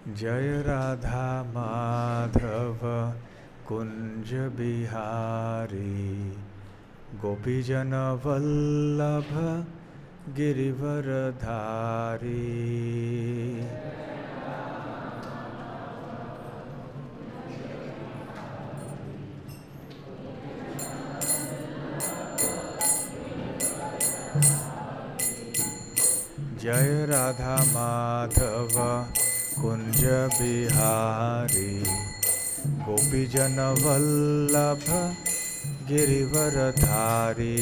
जय राधा माधव कुंज बिहारी गोपीजन वल्लभ गिरिवरधारी। जय राधा माधव कुंज बिहारी गोपीजन वल्लभ गिरिवरधारी।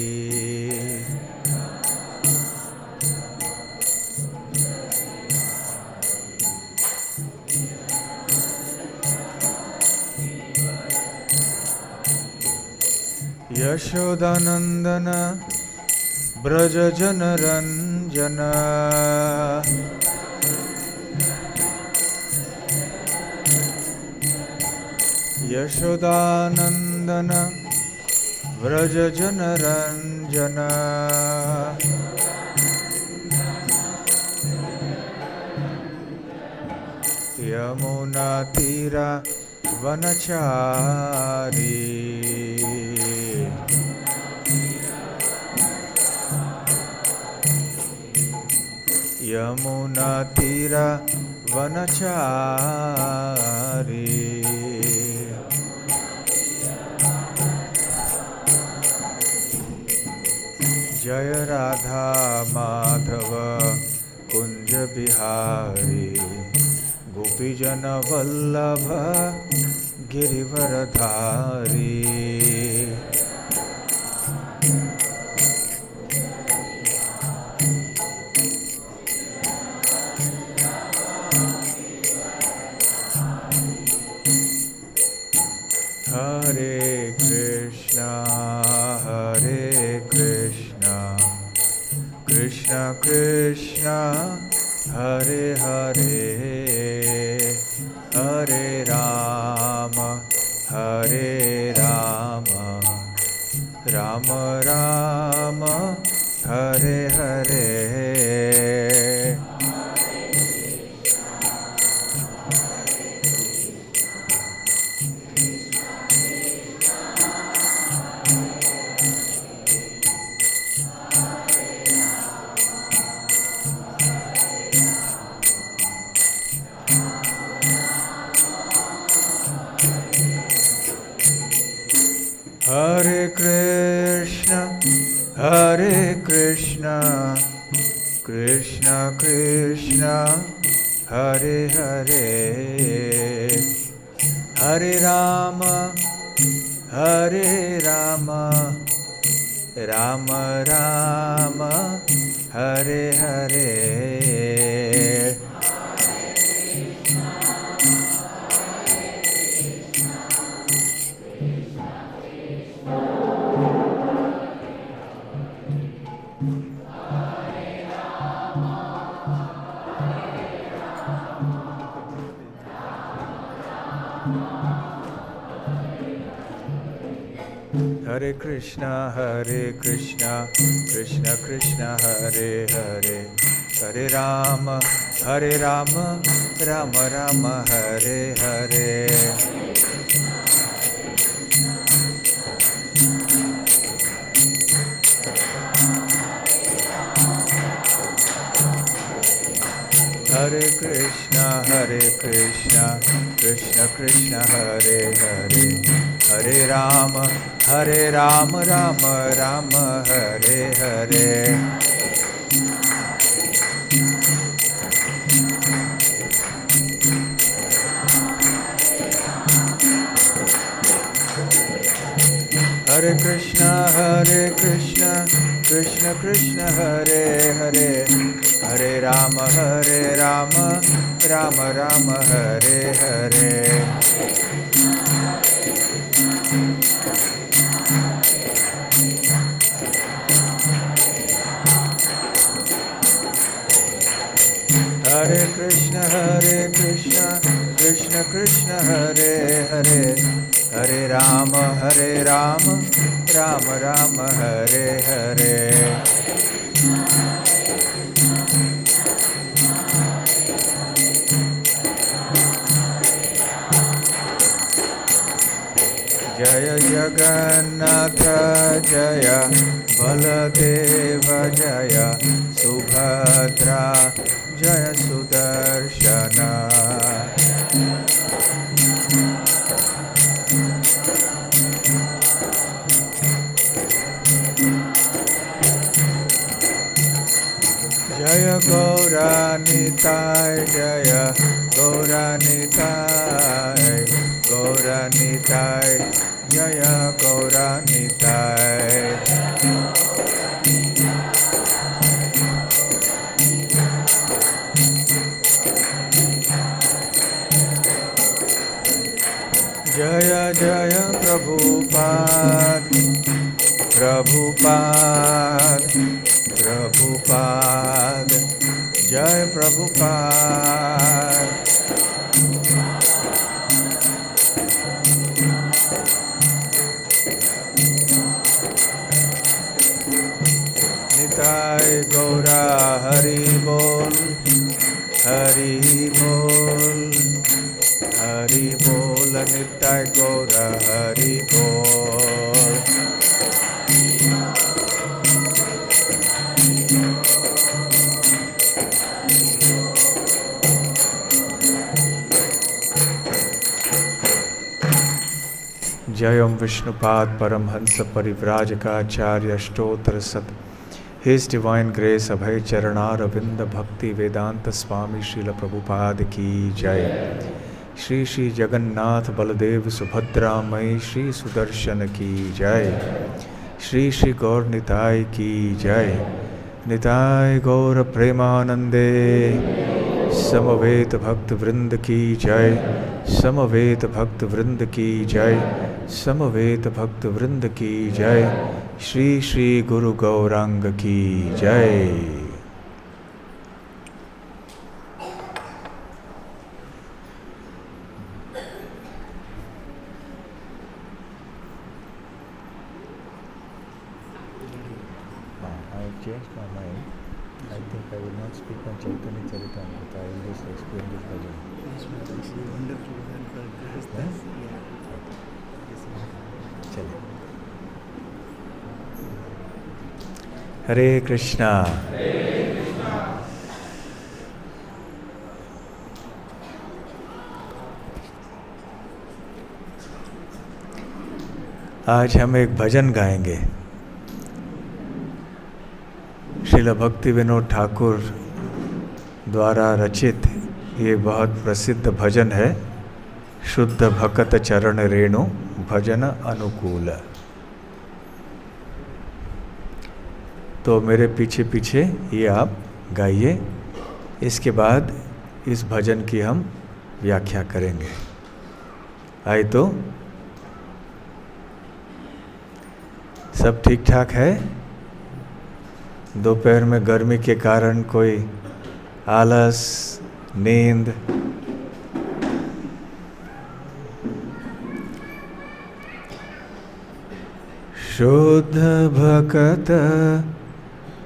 यशोदानंदन ब्रज जन रंजन यशोदानंदन ब्रज जन रंजन यमुना तीरा वनचारी यमुना तीरा वनचारी। जय राधा माधव कुंज बिहारी गोपीजन वल्लभ गिरिवरधारी। हरे कृष्णा कृष्ण कृष्ण हरे हरे हरे राम राम राम हरे हरे। हरे कृष्ण कृष्ण कृष्ण हरे हरे हरे राम राम राम हरे हरे। हरे कृष्णा कृष्ण कृष्ण हरे हरे हरे राम राम राम हरे हरे। हरे कृष्णा कृष्ण कृष्ण हरे हरे हरे राम राम राम हरे हरे। हरे कृष्णा कृष्ण कृष्ण हरे हरे हरे राम राम राम हरे हरे। हरे कृष्ण कृष्ण कृष्ण हरे हरे हरे राम राम राम हरे हरे। जय जगन्नाथ जय बलदेव जय सुभद्रा जय सुदर्शन जय गौरानिताय जय गौरानिताय गौरानिताय जय गौरानिताय जय जय प्रभुपाद प्रभुपाद प्रभुपाद जय प्रभुपाद निताय गौरा हरि बोल हरि बोल हरि बोल निताय गौरा हरि बोल जय ओम विष्णुपाद परमहंस परिव्राजकाचार्य अष्टोत्तर सत His Divine Grace अभय चरणारविंद भक्ति वेदांत स्वामी श्रील प्रभुपाद की जय। श्री श्री जगन्नाथ बलदेव सुभद्रा मई श्री सुदर्शन की जय। श्री श्री गौर निताय की जय। निताय गौर प्रेमानंदे समवेत भक्त वृंद की जय। समवेत भक्त वृंद की जय। समवेत भक्त वृंद की जय। श्री श्री गुरु गौरांग की जय। I changed my mind. I think I will not speak on Chaitanya Charitamrita. I will just explain this bhajan. Yes, wonderful. Yes? Yeah. हरे कृष्णा। आज हम एक भजन गाएंगे। श्रील भक्ति विनोद ठाकुर द्वारा रचित ये बहुत प्रसिद्ध भजन है, शुद्ध भक्त चरण रेणु भजन अनुकूल। तो मेरे पीछे पीछे ये आप गाइए, इसके बाद इस भजन की हम व्याख्या करेंगे। आए तो सब ठीक ठाक है? दोपहर में गर्मी के कारण कोई आलस, नींद? शुद्ध भक्त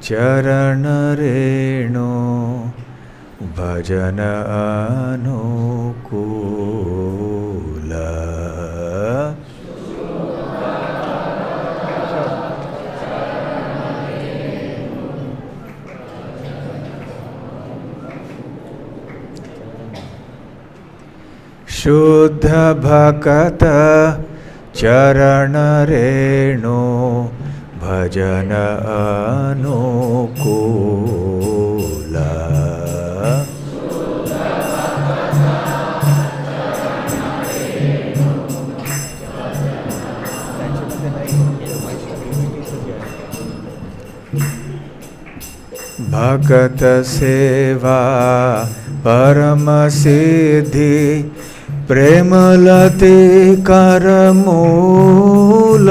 चरण रेणु भजन अनुकूल। शुद्ध भक्त चरण रेणु भजन अनुकूल। भगत सेवा परम सिद्धि प्रेमलते करमूल।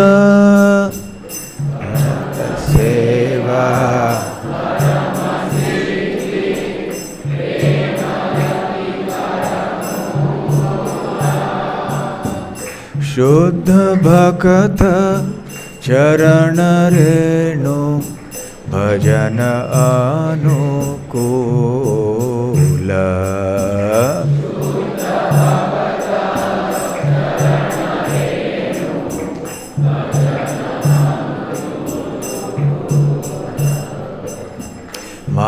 सेवा शुद्ध भक्त चरण रेणु भजन अनुकूल।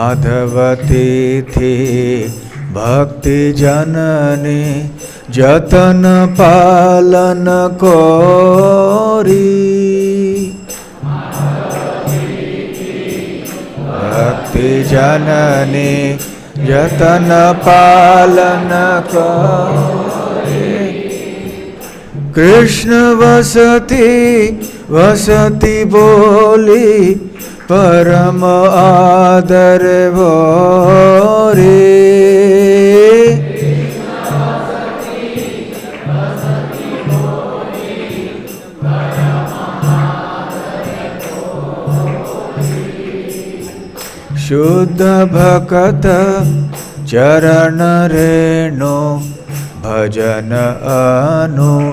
माधवती थी भक्ति जननी जतन पालन कोरी। भक्ति जननी जतन पालन कोरी। कृष्ण वसती वसती बोली परम आदर भोरे। शुद्ध भक्त चरण रेणु भजन अनुकूल।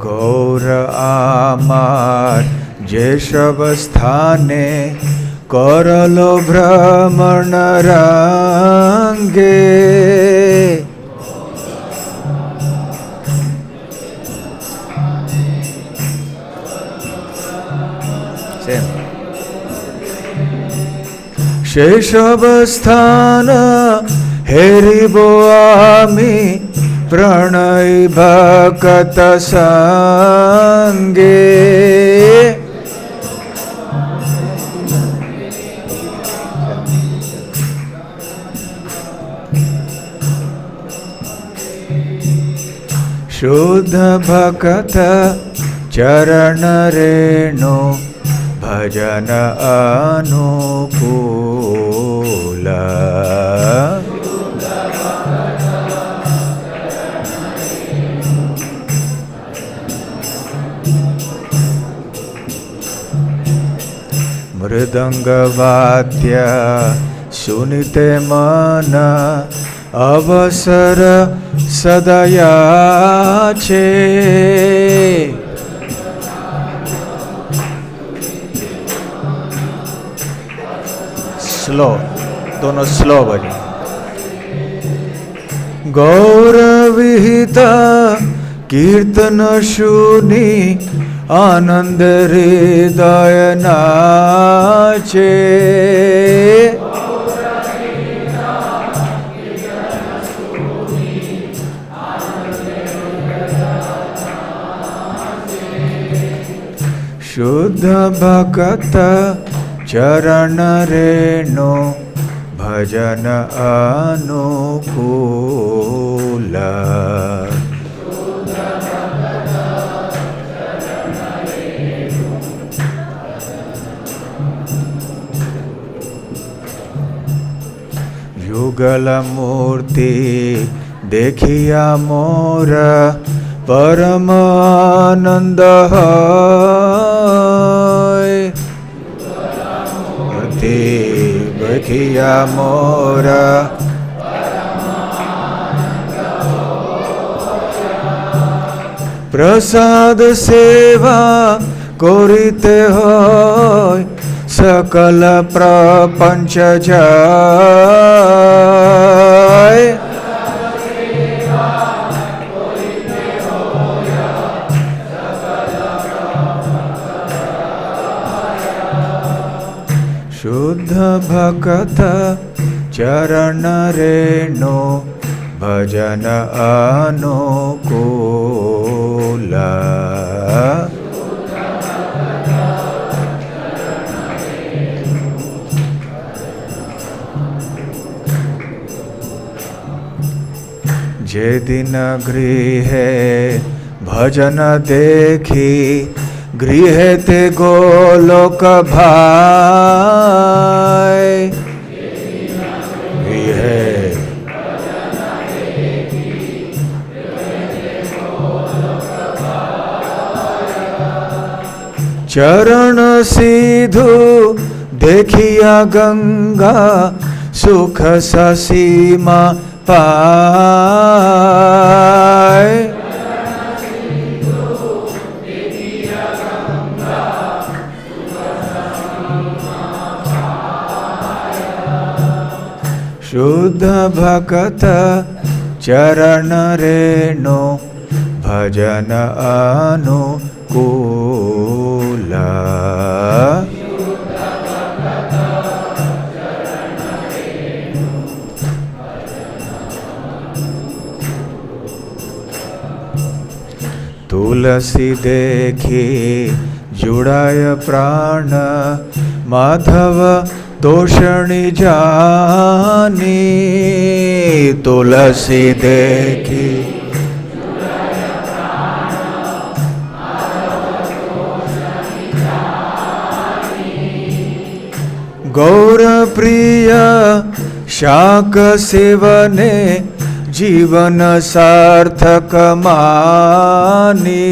गौर आमार जे सब स्थाने करलो भ्रमण रंगे। से सब स्थान हेरिब आमी प्रणय भक्त संगे। शुद्ध भक्त चरण रेणु भजन अनुकूल। मृदंग वाद्य सुनिते मन अवसर सदया छे। स्लो, दोनों स्लो बजे। गौर विहित कीर्तन सुनी आनंद हृदय नाचे। शुद्ध भक्त चरण रेणु भजन अनुकूल। युगल मूर्ति देखिया मोर परम आनंद है। मूर्ति देखिया मोर प्रसाद सेवा करिते होय सकल प्रपंच जय। शुद्ध भक्त चरण रेणु भजन अनुकूल। जे दिन गृहे भजन देखी गृहे ते गोलोक भाई। गृहे चरण सीधु देखिया गंगा सुख ससीमा पाए। शुद्ध भक्त चरण रेणु भजन अनुकूल। तुलसी देखी जुड़ाय प्राण माधव तोषणी जानी। तुलसी देखी गौर प्रिय शाक सेवने जीवन सार्थक मानी।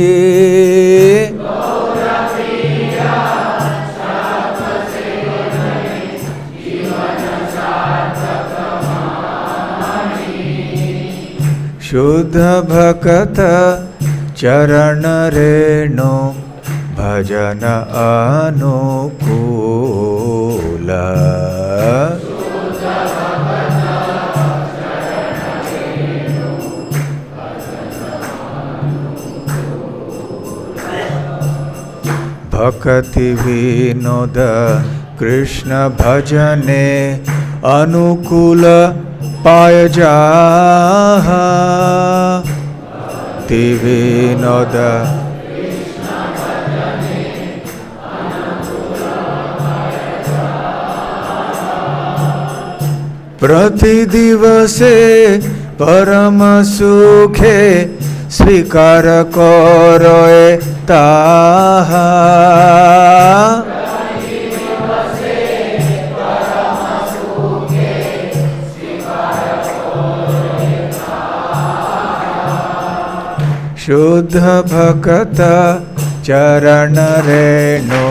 शुद्ध भक्त चरण रेणु भजन अनुकूल। भक्ति विनोद कृष्ण भजने अनुकूल पाय जाहा। भक्ति विनोद प्रति दिवसे परम सुखे स्वीकार करोए ताहा। शुद्ध भक्त चरण रेणु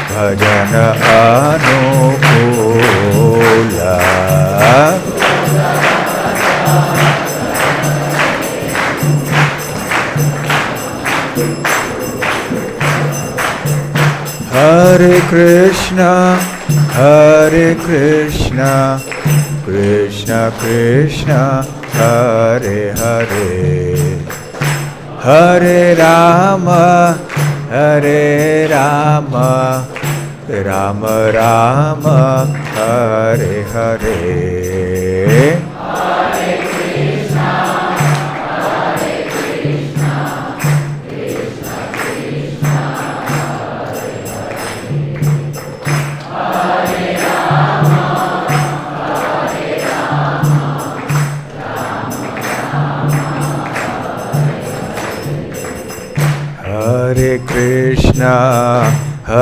भजन अनुकूल। हरे कृष्णा कृष्ण कृष्ण हरे हरे, हरे राम राम राम हरे हरे।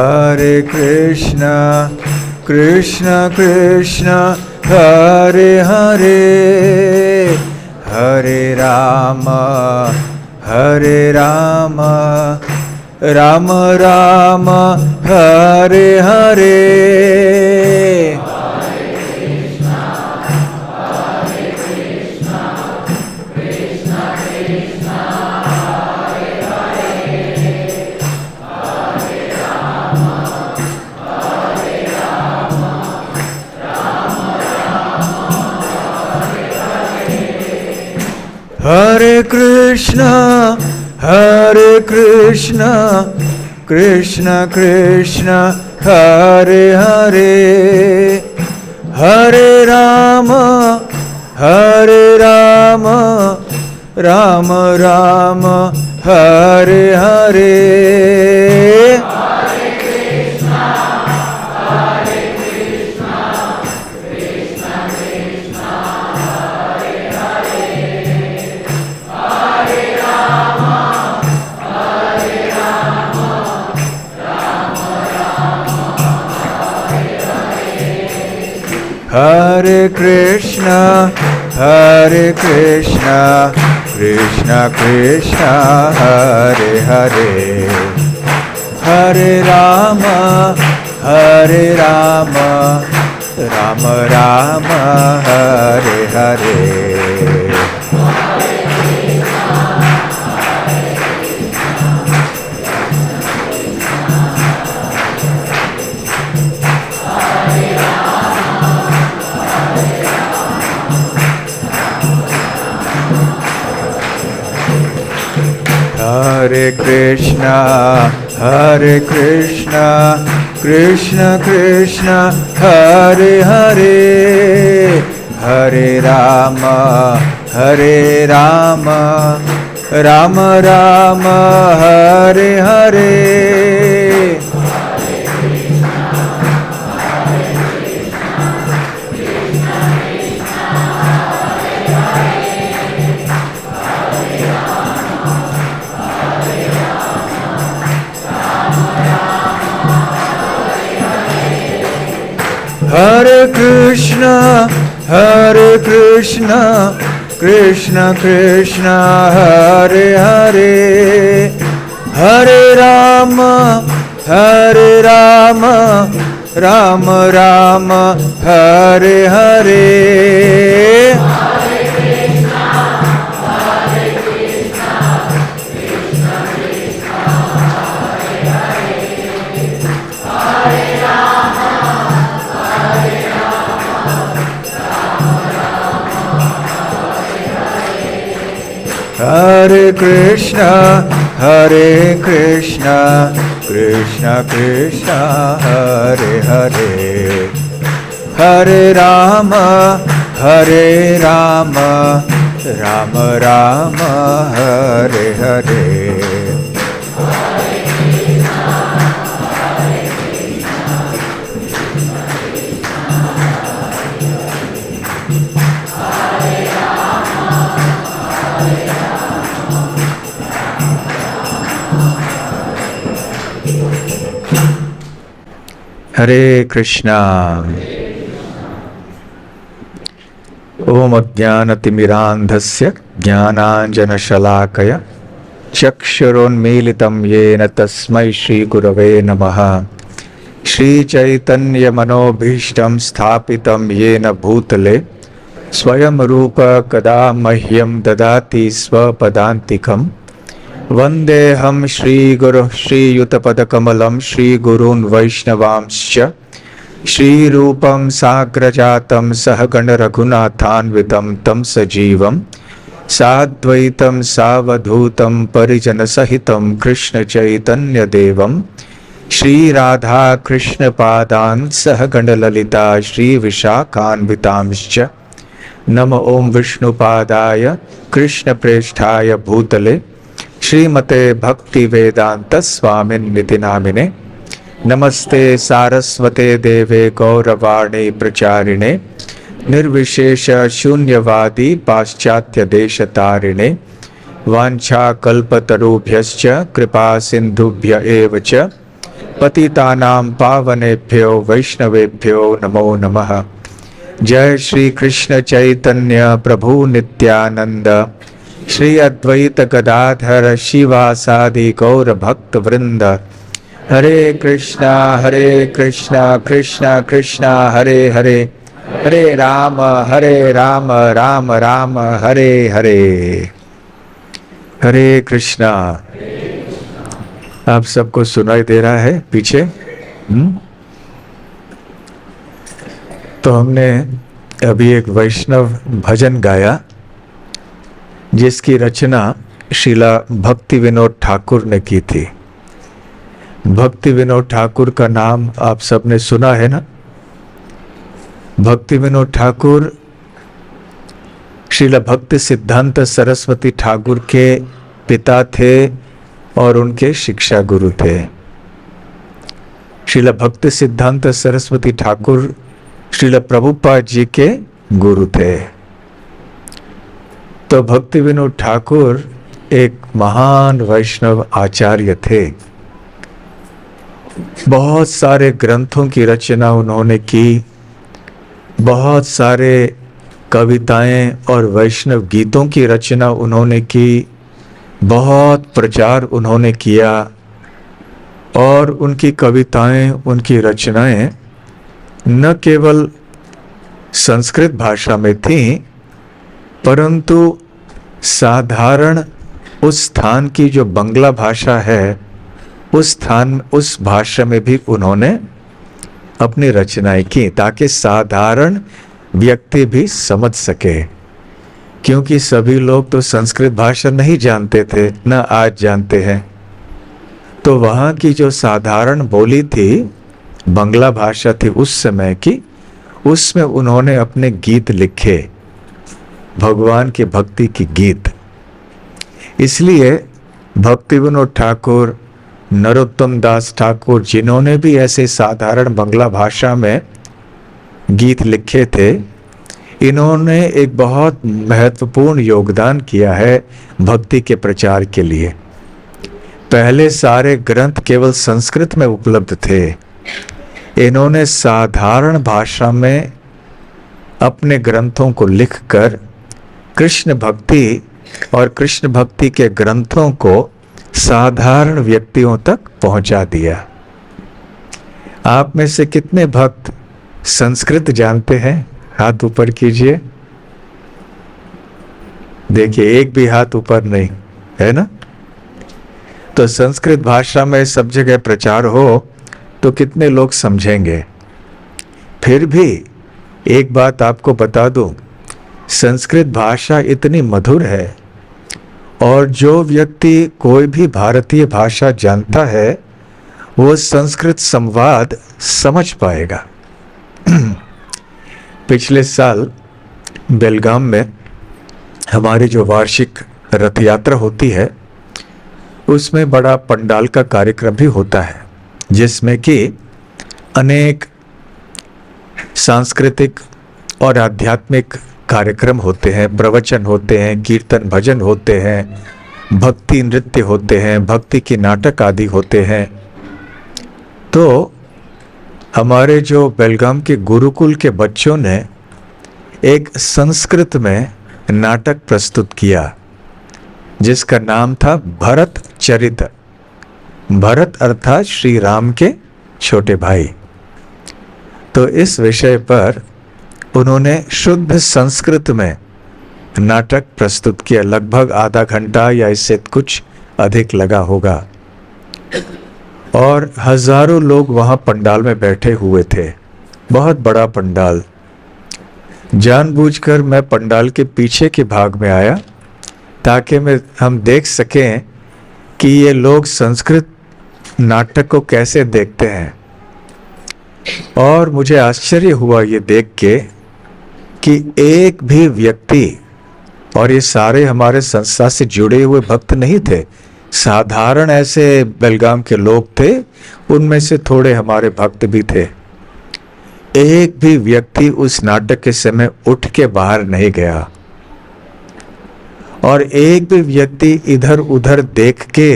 हरे कृष्णा कृष्ण कृष्ण हरे हरे, हरे राम राम राम हरे हरे। हरे कृष्णा कृष्ण कृष्ण हरे हरे, हरे राम राम राम हरे हरे। हरे कृष्णा कृष्ण कृष्ण हरे हरे, हरे Ram Ram Ram Hare Hare. Hare Krishna, Krishna Krishna, Hare Hare, Hare Rama, Rama Rama, Hare Hare. Hare Krishna, Krishna Krishna, Hare Hare, Hare Rama, Rama Rama, Hare Hare. Hare Krishna, Krishna Krishna, Hare Hare, Hare Rama, Rama Rama, Hare Hare. Hare Krishna. Om Ajnanatimmirandhasya Jnananjanashalakaya Chakshurunmilitam Yena Tasmai Shri Gurave Namaha. Shri Chaitanya Manobhishtam Sthapitam Yena Bhutale Swayam Rupa Kada Mahyam Dadati Swapadantikam Vandeham Shri Guru Shri Yutapadakamalam Shri Gurun Vaishnavamscha Shri Rupam Sagrajatam Sahagana Raghunathanvitam Tam Sajivam Sadvaitam Savadhutam Parijana Sahitam Krishna Chaitanya Devam Shri Radha Krishna Padan Sahagana Lalita Shri Vishakhanvitamscha Nama Om Vishnu Padaya Krishna Presthaya Bhutale श्रीमते भक्ति वेदांत स्वामिन निति नामिने नमस्ते सारस्वते देवे गौरवाणी प्रचारिणे निर्विशेष शून्यवादी पाश्चात्य देशतारिणे वाञ्छा कल्पतरुभ्यश्च कृपा सिन्धुभ्य एव च पतितानां पावनेभ्यो वैष्णवेभ्यो नमो नमः। जय श्री कृष्ण चैतन्य प्रभु नित्यानंद श्री अद्वैत गदाधर शिवासादि गौर भक्त वृंद। हरे कृष्णा कृष्णा कृष्णा हरे हरे, हरे राम राम राम हरे हरे। हरे कृष्णा। आप सबको सुनाई दे रहा है पीछे? तो हमने अभी एक वैष्णव भजन गाया जिसकी रचना श्रीला भक्ति विनोद ठाकुर ने की थी। भक्ति विनोद ठाकुर का नाम आप सबने सुना है ना? भक्ति विनोद ठाकुर श्रीला भक्ति सिद्धांत सरस्वती ठाकुर के पिता थे और उनके शिक्षा गुरु थे। श्रीला भक्ति सिद्धांत सरस्वती ठाकुर श्रीला प्रभुपाद जी के गुरु थे। तो भक्ति विनोद ठाकुर एक महान वैष्णव आचार्य थे। बहुत सारे ग्रंथों की रचना उन्होंने की, बहुत सारे कविताएं और वैष्णव गीतों की रचना उन्होंने की, बहुत प्रचार उन्होंने किया और उनकी कविताएं, उनकी रचनाएं न केवल संस्कृत भाषा में थीं, परंतु साधारण उस स्थान की जो बंगला भाषा है उस भाषा में भी उन्होंने अपनी रचनाएं की ताकि साधारण व्यक्ति भी समझ सके। क्योंकि सभी लोग तो संस्कृत भाषा नहीं जानते थे, न आज जानते हैं। तो वहाँ की जो साधारण बोली थी, बंगला भाषा थी उस समय की, उसमें उन्होंने अपने गीत लिखे, भगवान के भक्ति की गीत। इसलिए भक्ति विनोद ठाकुर, नरोत्तम दास ठाकुर, जिन्होंने भी ऐसे साधारण बंगला भाषा में गीत लिखे थे, इन्होंने एक बहुत महत्वपूर्ण योगदान किया है भक्ति के प्रचार के लिए। पहले सारे ग्रंथ केवल संस्कृत में उपलब्ध थे, इन्होंने साधारण भाषा में अपने ग्रंथों को लिखकर कृष्ण भक्ति और कृष्ण भक्ति के ग्रंथों को साधारण व्यक्तियों तक पहुंचा दिया। आप में से कितने भक्त संस्कृत जानते हैं? हाथ ऊपर कीजिए। देखिए, एक भी हाथ ऊपर नहीं है ना। तो संस्कृत भाषा में सब जगह प्रचार हो तो कितने लोग समझेंगे। फिर भी एक बात आपको बता दूं, संस्कृत भाषा इतनी मधुर है, और जो व्यक्ति कोई भी भारतीय भाषा जानता है वो संस्कृत संवाद समझ पाएगा। पिछले साल बेलगाम में हमारी जो वार्षिक रथ यात्रा होती है, उसमें बड़ा पंडाल का कार्यक्रम भी होता है, जिसमें कि अनेक सांस्कृतिक और आध्यात्मिक कार्यक्रम होते हैं, प्रवचन होते हैं, कीर्तन भजन होते हैं, भक्ति नृत्य होते हैं, भक्ति के नाटक आदि होते हैं। तो हमारे जो बेलगाम के गुरुकुल के बच्चों ने एक संस्कृत में नाटक प्रस्तुत किया, जिसका नाम था भरत चरित। भरत अर्थात श्री राम के छोटे भाई। तो इस विषय पर उन्होंने शुद्ध संस्कृत में नाटक प्रस्तुत किया। लगभग आधा घंटा या इससे कुछ अधिक लगा होगा, और हजारों लोग वहां पंडाल में बैठे हुए थे। बहुत बड़ा पंडाल। जानबूझकर मैं पंडाल के पीछे के भाग में आया ताकि हम देख सकें कि ये लोग संस्कृत नाटक को कैसे देखते हैं। और मुझे आश्चर्य हुआ ये देख के कि एक भी व्यक्ति, और ये सारे हमारे संस्था से जुड़े हुए भक्त नहीं थे, साधारण ऐसे बेलगाम के लोग थे, उनमें से थोड़े हमारे भक्त भी थे। एक भी व्यक्ति उस नाटक के समय उठ के बाहर नहीं गया, और एक भी व्यक्ति इधर उधर देख के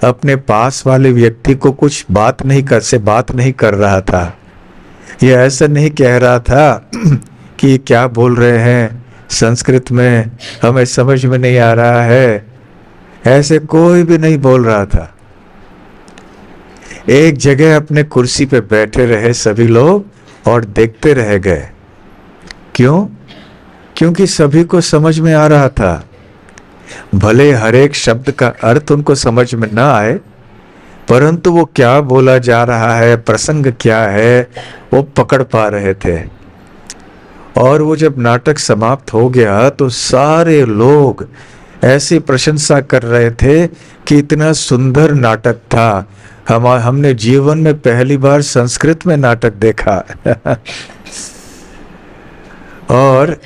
अपने पास वाले व्यक्ति को कुछ बात नहीं कर रहा था। ये ऐसा नहीं कह रहा था कि क्या बोल रहे हैं संस्कृत में, हमें समझ में नहीं आ रहा है। ऐसे कोई भी नहीं बोल रहा था। एक जगह अपने कुर्सी पे बैठे रहे सभी लोग और देखते रह गए। क्यों? क्योंकि सभी को समझ में आ रहा था। भले हर एक शब्द का अर्थ उनको समझ में ना आए, परंतु वो क्या बोला जा रहा है, प्रसंग क्या है, वो पकड़ पा रहे थे। और वो जब नाटक समाप्त हो गया तो सारे लोग ऐसी प्रशंसा कर रहे थे कि इतना सुंदर नाटक था। हमने जीवन में पहली बार संस्कृत में नाटक देखा। और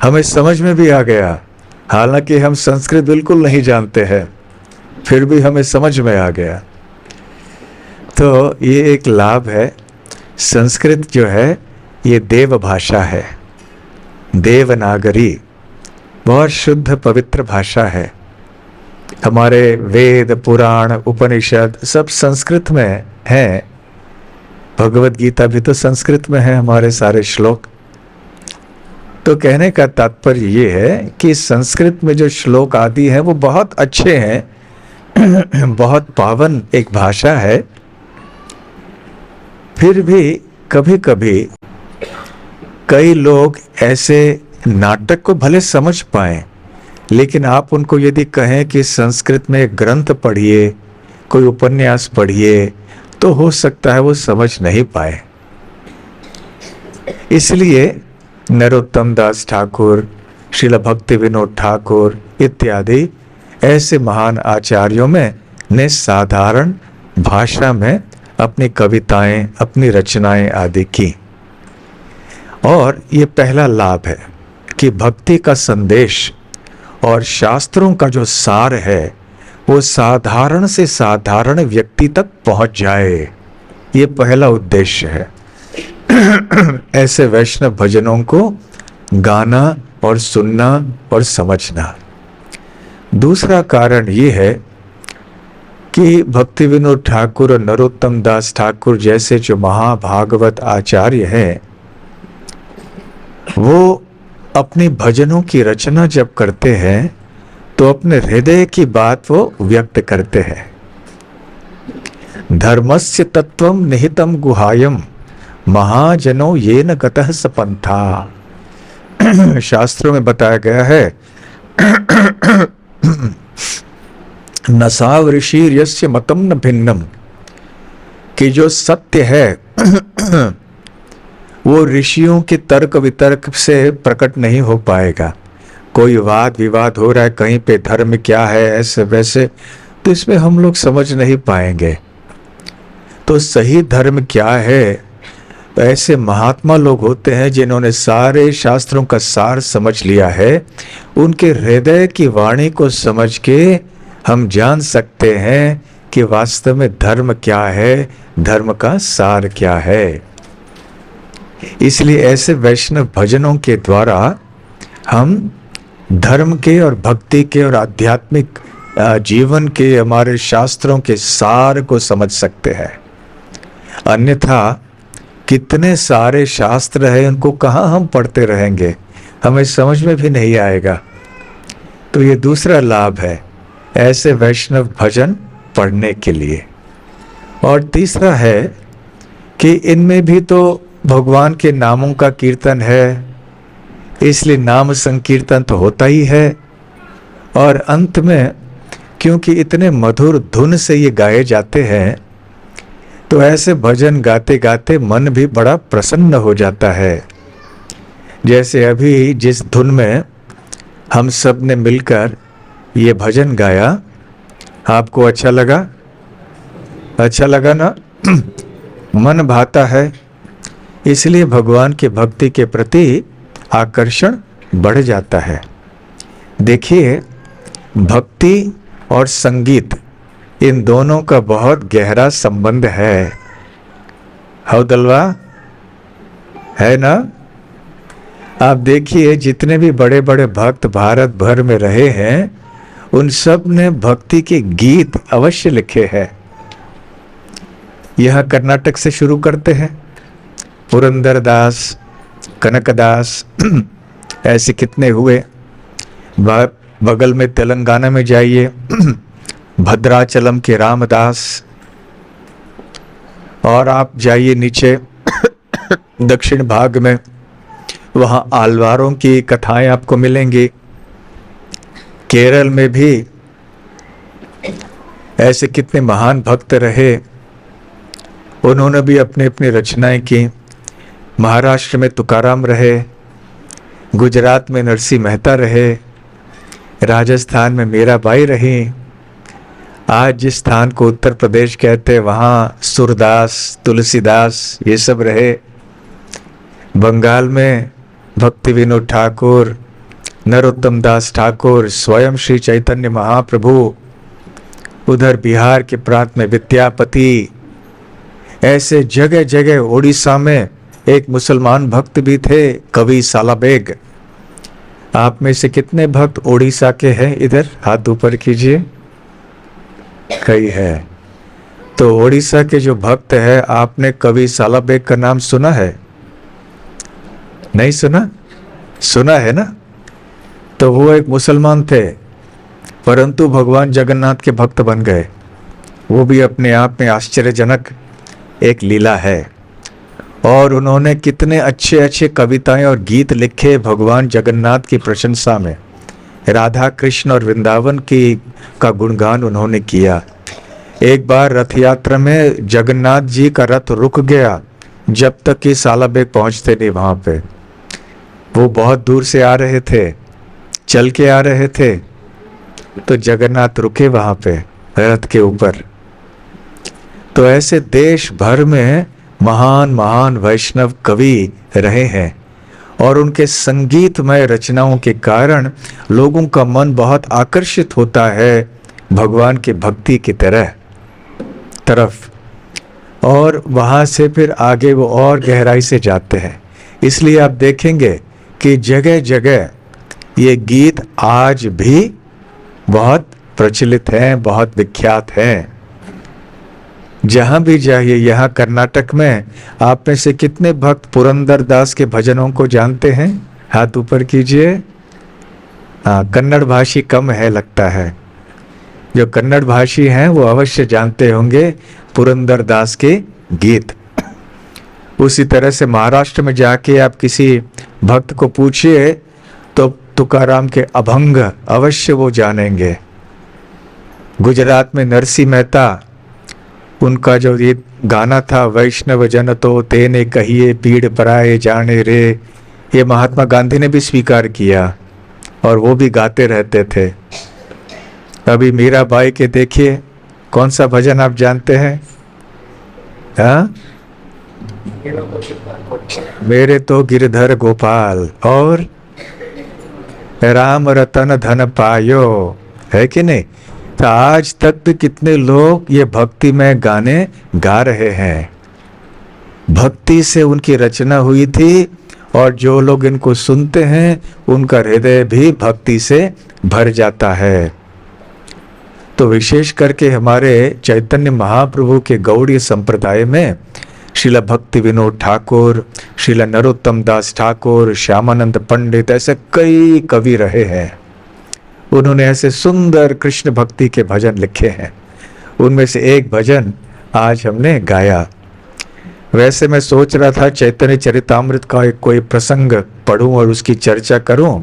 हमें समझ में भी आ गया, हालांकि हम संस्कृत बिल्कुल नहीं जानते हैं, फिर भी हमें समझ में आ गया। तो ये एक लाभ है। संस्कृत जो है ये देव भाषा है, देवनागरी, बहुत शुद्ध पवित्र भाषा है। हमारे वेद, पुराण, उपनिषद सब संस्कृत में हैं। भगवत गीता भी तो संस्कृत में है, हमारे सारे श्लोक। तो कहने का तात्पर्य ये है कि संस्कृत में जो श्लोक आदि हैं वो बहुत अच्छे हैं, बहुत पावन एक भाषा है। फिर भी कभी कभी कई लोग ऐसे नाटक को भले समझ पाएं, लेकिन आप उनको यदि कहें कि संस्कृत में एक ग्रंथ पढ़िए, कोई उपन्यास पढ़िए, तो हो सकता है वो समझ नहीं पाए। इसलिए नरोत्तम दास ठाकुर, श्रील भक्ति विनोद ठाकुर इत्यादि ऐसे महान आचार्यों में ने साधारण भाषा में अपनी कविताएं, अपनी रचनाएं आदि की। और ये पहला लाभ है कि भक्ति का संदेश और शास्त्रों का जो सार है वो साधारण से साधारण व्यक्ति तक पहुंच जाए, ये पहला उद्देश्य है। ऐसे वैष्णव भजनों को गाना और सुनना और समझना। दूसरा कारण ये है कि भक्ति विनोद ठाकुर और नरोत्तम दास ठाकुर जैसे जो महाभागवत आचार्य हैं, वो अपनी भजनों की रचना जब करते हैं तो अपने हृदय की बात वो व्यक्त करते हैं। धर्मस्य तत्वम निहितम गुहायम महाजनो येन गतः सपंथा। शास्त्रों में बताया गया है नसाव ऋषि यस्य मतम न भिन्नम, कि जो सत्य है वो ऋषियों के तर्क वितर्क से प्रकट नहीं हो पाएगा। कोई वाद विवाद हो रहा है कहीं पे, धर्म क्या है ऐसे वैसे, तो इसमें हम लोग समझ नहीं पाएंगे। तो सही धर्म क्या है, ऐसे महात्मा लोग होते हैं जिन्होंने सारे शास्त्रों का सार समझ लिया है। उनके हृदय की वाणी को समझ के हम जान सकते हैं कि वास्तव में धर्म क्या है, धर्म का सार क्या है। इसलिए ऐसे वैष्णव भजनों के द्वारा हम धर्म के और भक्ति के और आध्यात्मिक जीवन के, हमारे शास्त्रों के सार को समझ सकते हैं। अन्यथा कितने सारे शास्त्र हैं, उनको कहाँ हम पढ़ते रहेंगे, हमें समझ में भी नहीं आएगा। तो ये दूसरा लाभ है ऐसे वैष्णव भजन पढ़ने के लिए। और तीसरा है कि इनमें भी तो भगवान के नामों का कीर्तन है, इसलिए नाम संकीर्तन तो होता ही है। और अंत में क्योंकि इतने मधुर धुन से ये गाए जाते हैं, तो ऐसे भजन गाते गाते मन भी बड़ा प्रसन्न हो जाता है। जैसे अभी जिस धुन में हम सब ने मिलकर ये भजन गाया, आपको अच्छा लगा? अच्छा लगा ना? मन भाता है, इसलिए भगवान की भक्ति के प्रति आकर्षण बढ़ जाता है। देखिए, भक्ति और संगीत इन दोनों का बहुत गहरा संबंध है। हौदलवा है ना? आप देखिए, जितने भी बड़े बड़े भक्त भारत भर में रहे हैं, उन सब ने भक्ति के गीत अवश्य लिखे हैं। यह कर्नाटक से शुरू करते हैं, पुरंदरदास, कनकदास, ऐसे कितने हुए। बगल में तेलंगाना में जाइए, भद्राचलम के रामदास, और आप जाइए नीचे दक्षिण भाग में, वहाँ आलवारों की कथाएं आपको मिलेंगी। केरल में भी ऐसे कितने महान भक्त रहे, उन्होंने भी अपनी अपनी रचनाएं की। महाराष्ट्र में तुकाराम रहे, गुजरात में नरसिंह मेहता रहे, राजस्थान में मीराबाई रही। आज जिस स्थान को उत्तर प्रदेश कहते हैं वहाँ सूरदास, तुलसीदास ये सब रहे। बंगाल में भक्ति विनोद ठाकुर, नरोत्तम दास ठाकुर, स्वयं श्री चैतन्य महाप्रभु। उधर बिहार के प्रांत में विद्यापति। ऐसे जगह जगह ओडिशा में एक मुसलमान भक्त भी थे, कवि सालाबेग। आप में से कितने भक्त ओडिशा के हैं? इधर हाथ ऊपर कीजिए। कई है। तो ओडिशा के जो भक्त है, आपने कवि सालाबेग का नाम सुना है? नहीं सुना? सुना है ना? तो वो एक मुसलमान थे, परंतु भगवान जगन्नाथ के भक्त बन गए। वो भी अपने आप में आश्चर्यजनक एक लीला है। और उन्होंने कितने अच्छे अच्छे कविताएं और गीत लिखे भगवान जगन्नाथ की प्रशंसा में। राधा कृष्ण और वृंदावन की का गुणगान उन्होंने किया। एक बार रथ यात्रा में जगन्नाथ जी का रथ रुक गया, जब तक कि सालाबेग पहुंचते नहीं वहां पे। वो बहुत दूर से आ रहे थे, चल के आ रहे थे तो जगन्नाथ रुके वहां पे रथ के ऊपर। तो ऐसे देश भर में महान महान वैष्णव कवि रहे हैं और उनके संगीतमय रचनाओं के कारण लोगों का मन बहुत आकर्षित होता है भगवान की भक्ति की तरफ, और वहाँ से फिर आगे वो और गहराई से जाते हैं। इसलिए आप देखेंगे कि जगह जगह ये गीत आज भी बहुत प्रचलित हैं, बहुत विख्यात हैं। जहाँ भी जाइए, यहाँ कर्नाटक में आप में से कितने भक्त पुरंदर दास के भजनों को जानते हैं? हाथ ऊपर कीजिए। हाँ, कन्नड़ भाषी कम है लगता है। जो कन्नड़ भाषी हैं वो अवश्य जानते होंगे पुरंदर दास के गीत। उसी तरह से महाराष्ट्र में जाके आप किसी भक्त को पूछिए तो तुकाराम के अभंग अवश्य वो जानेंगे। गुजरात में नरसिंह मेहता, उनका जो ये गाना था वैष्णव जन तो तेने कहिए पीड़ पराए जाने रे, ये महात्मा गांधी ने भी स्वीकार किया और वो भी गाते रहते थे। अभी मीराबाई के देखिए, कौन सा भजन आप जानते हैं? हाँ, मेरे तो गिरधर गोपाल और राम रतन धन पायो, है कि नहीं? तो आज तक भी कितने लोग ये भक्ति में गाने गा रहे हैं। भक्ति से उनकी रचना हुई थी और जो लोग इनको सुनते हैं उनका हृदय भी भक्ति से भर जाता है। तो विशेष करके हमारे चैतन्य महाप्रभु के गौड़ीय संप्रदाय में श्रील भक्ति विनोद ठाकुर, श्रील नरोत्तम दास ठाकुर, श्यामानंद पंडित, ऐसे कई कवि रहे हैं। उन्होंने ऐसे सुंदर कृष्ण भक्ति के भजन लिखे हैं। उनमें से एक भजन आज हमने गाया। वैसे मैं सोच रहा था चैतन्य चरितामृत का एक कोई प्रसंग पढ़ूं और उसकी चर्चा करूं,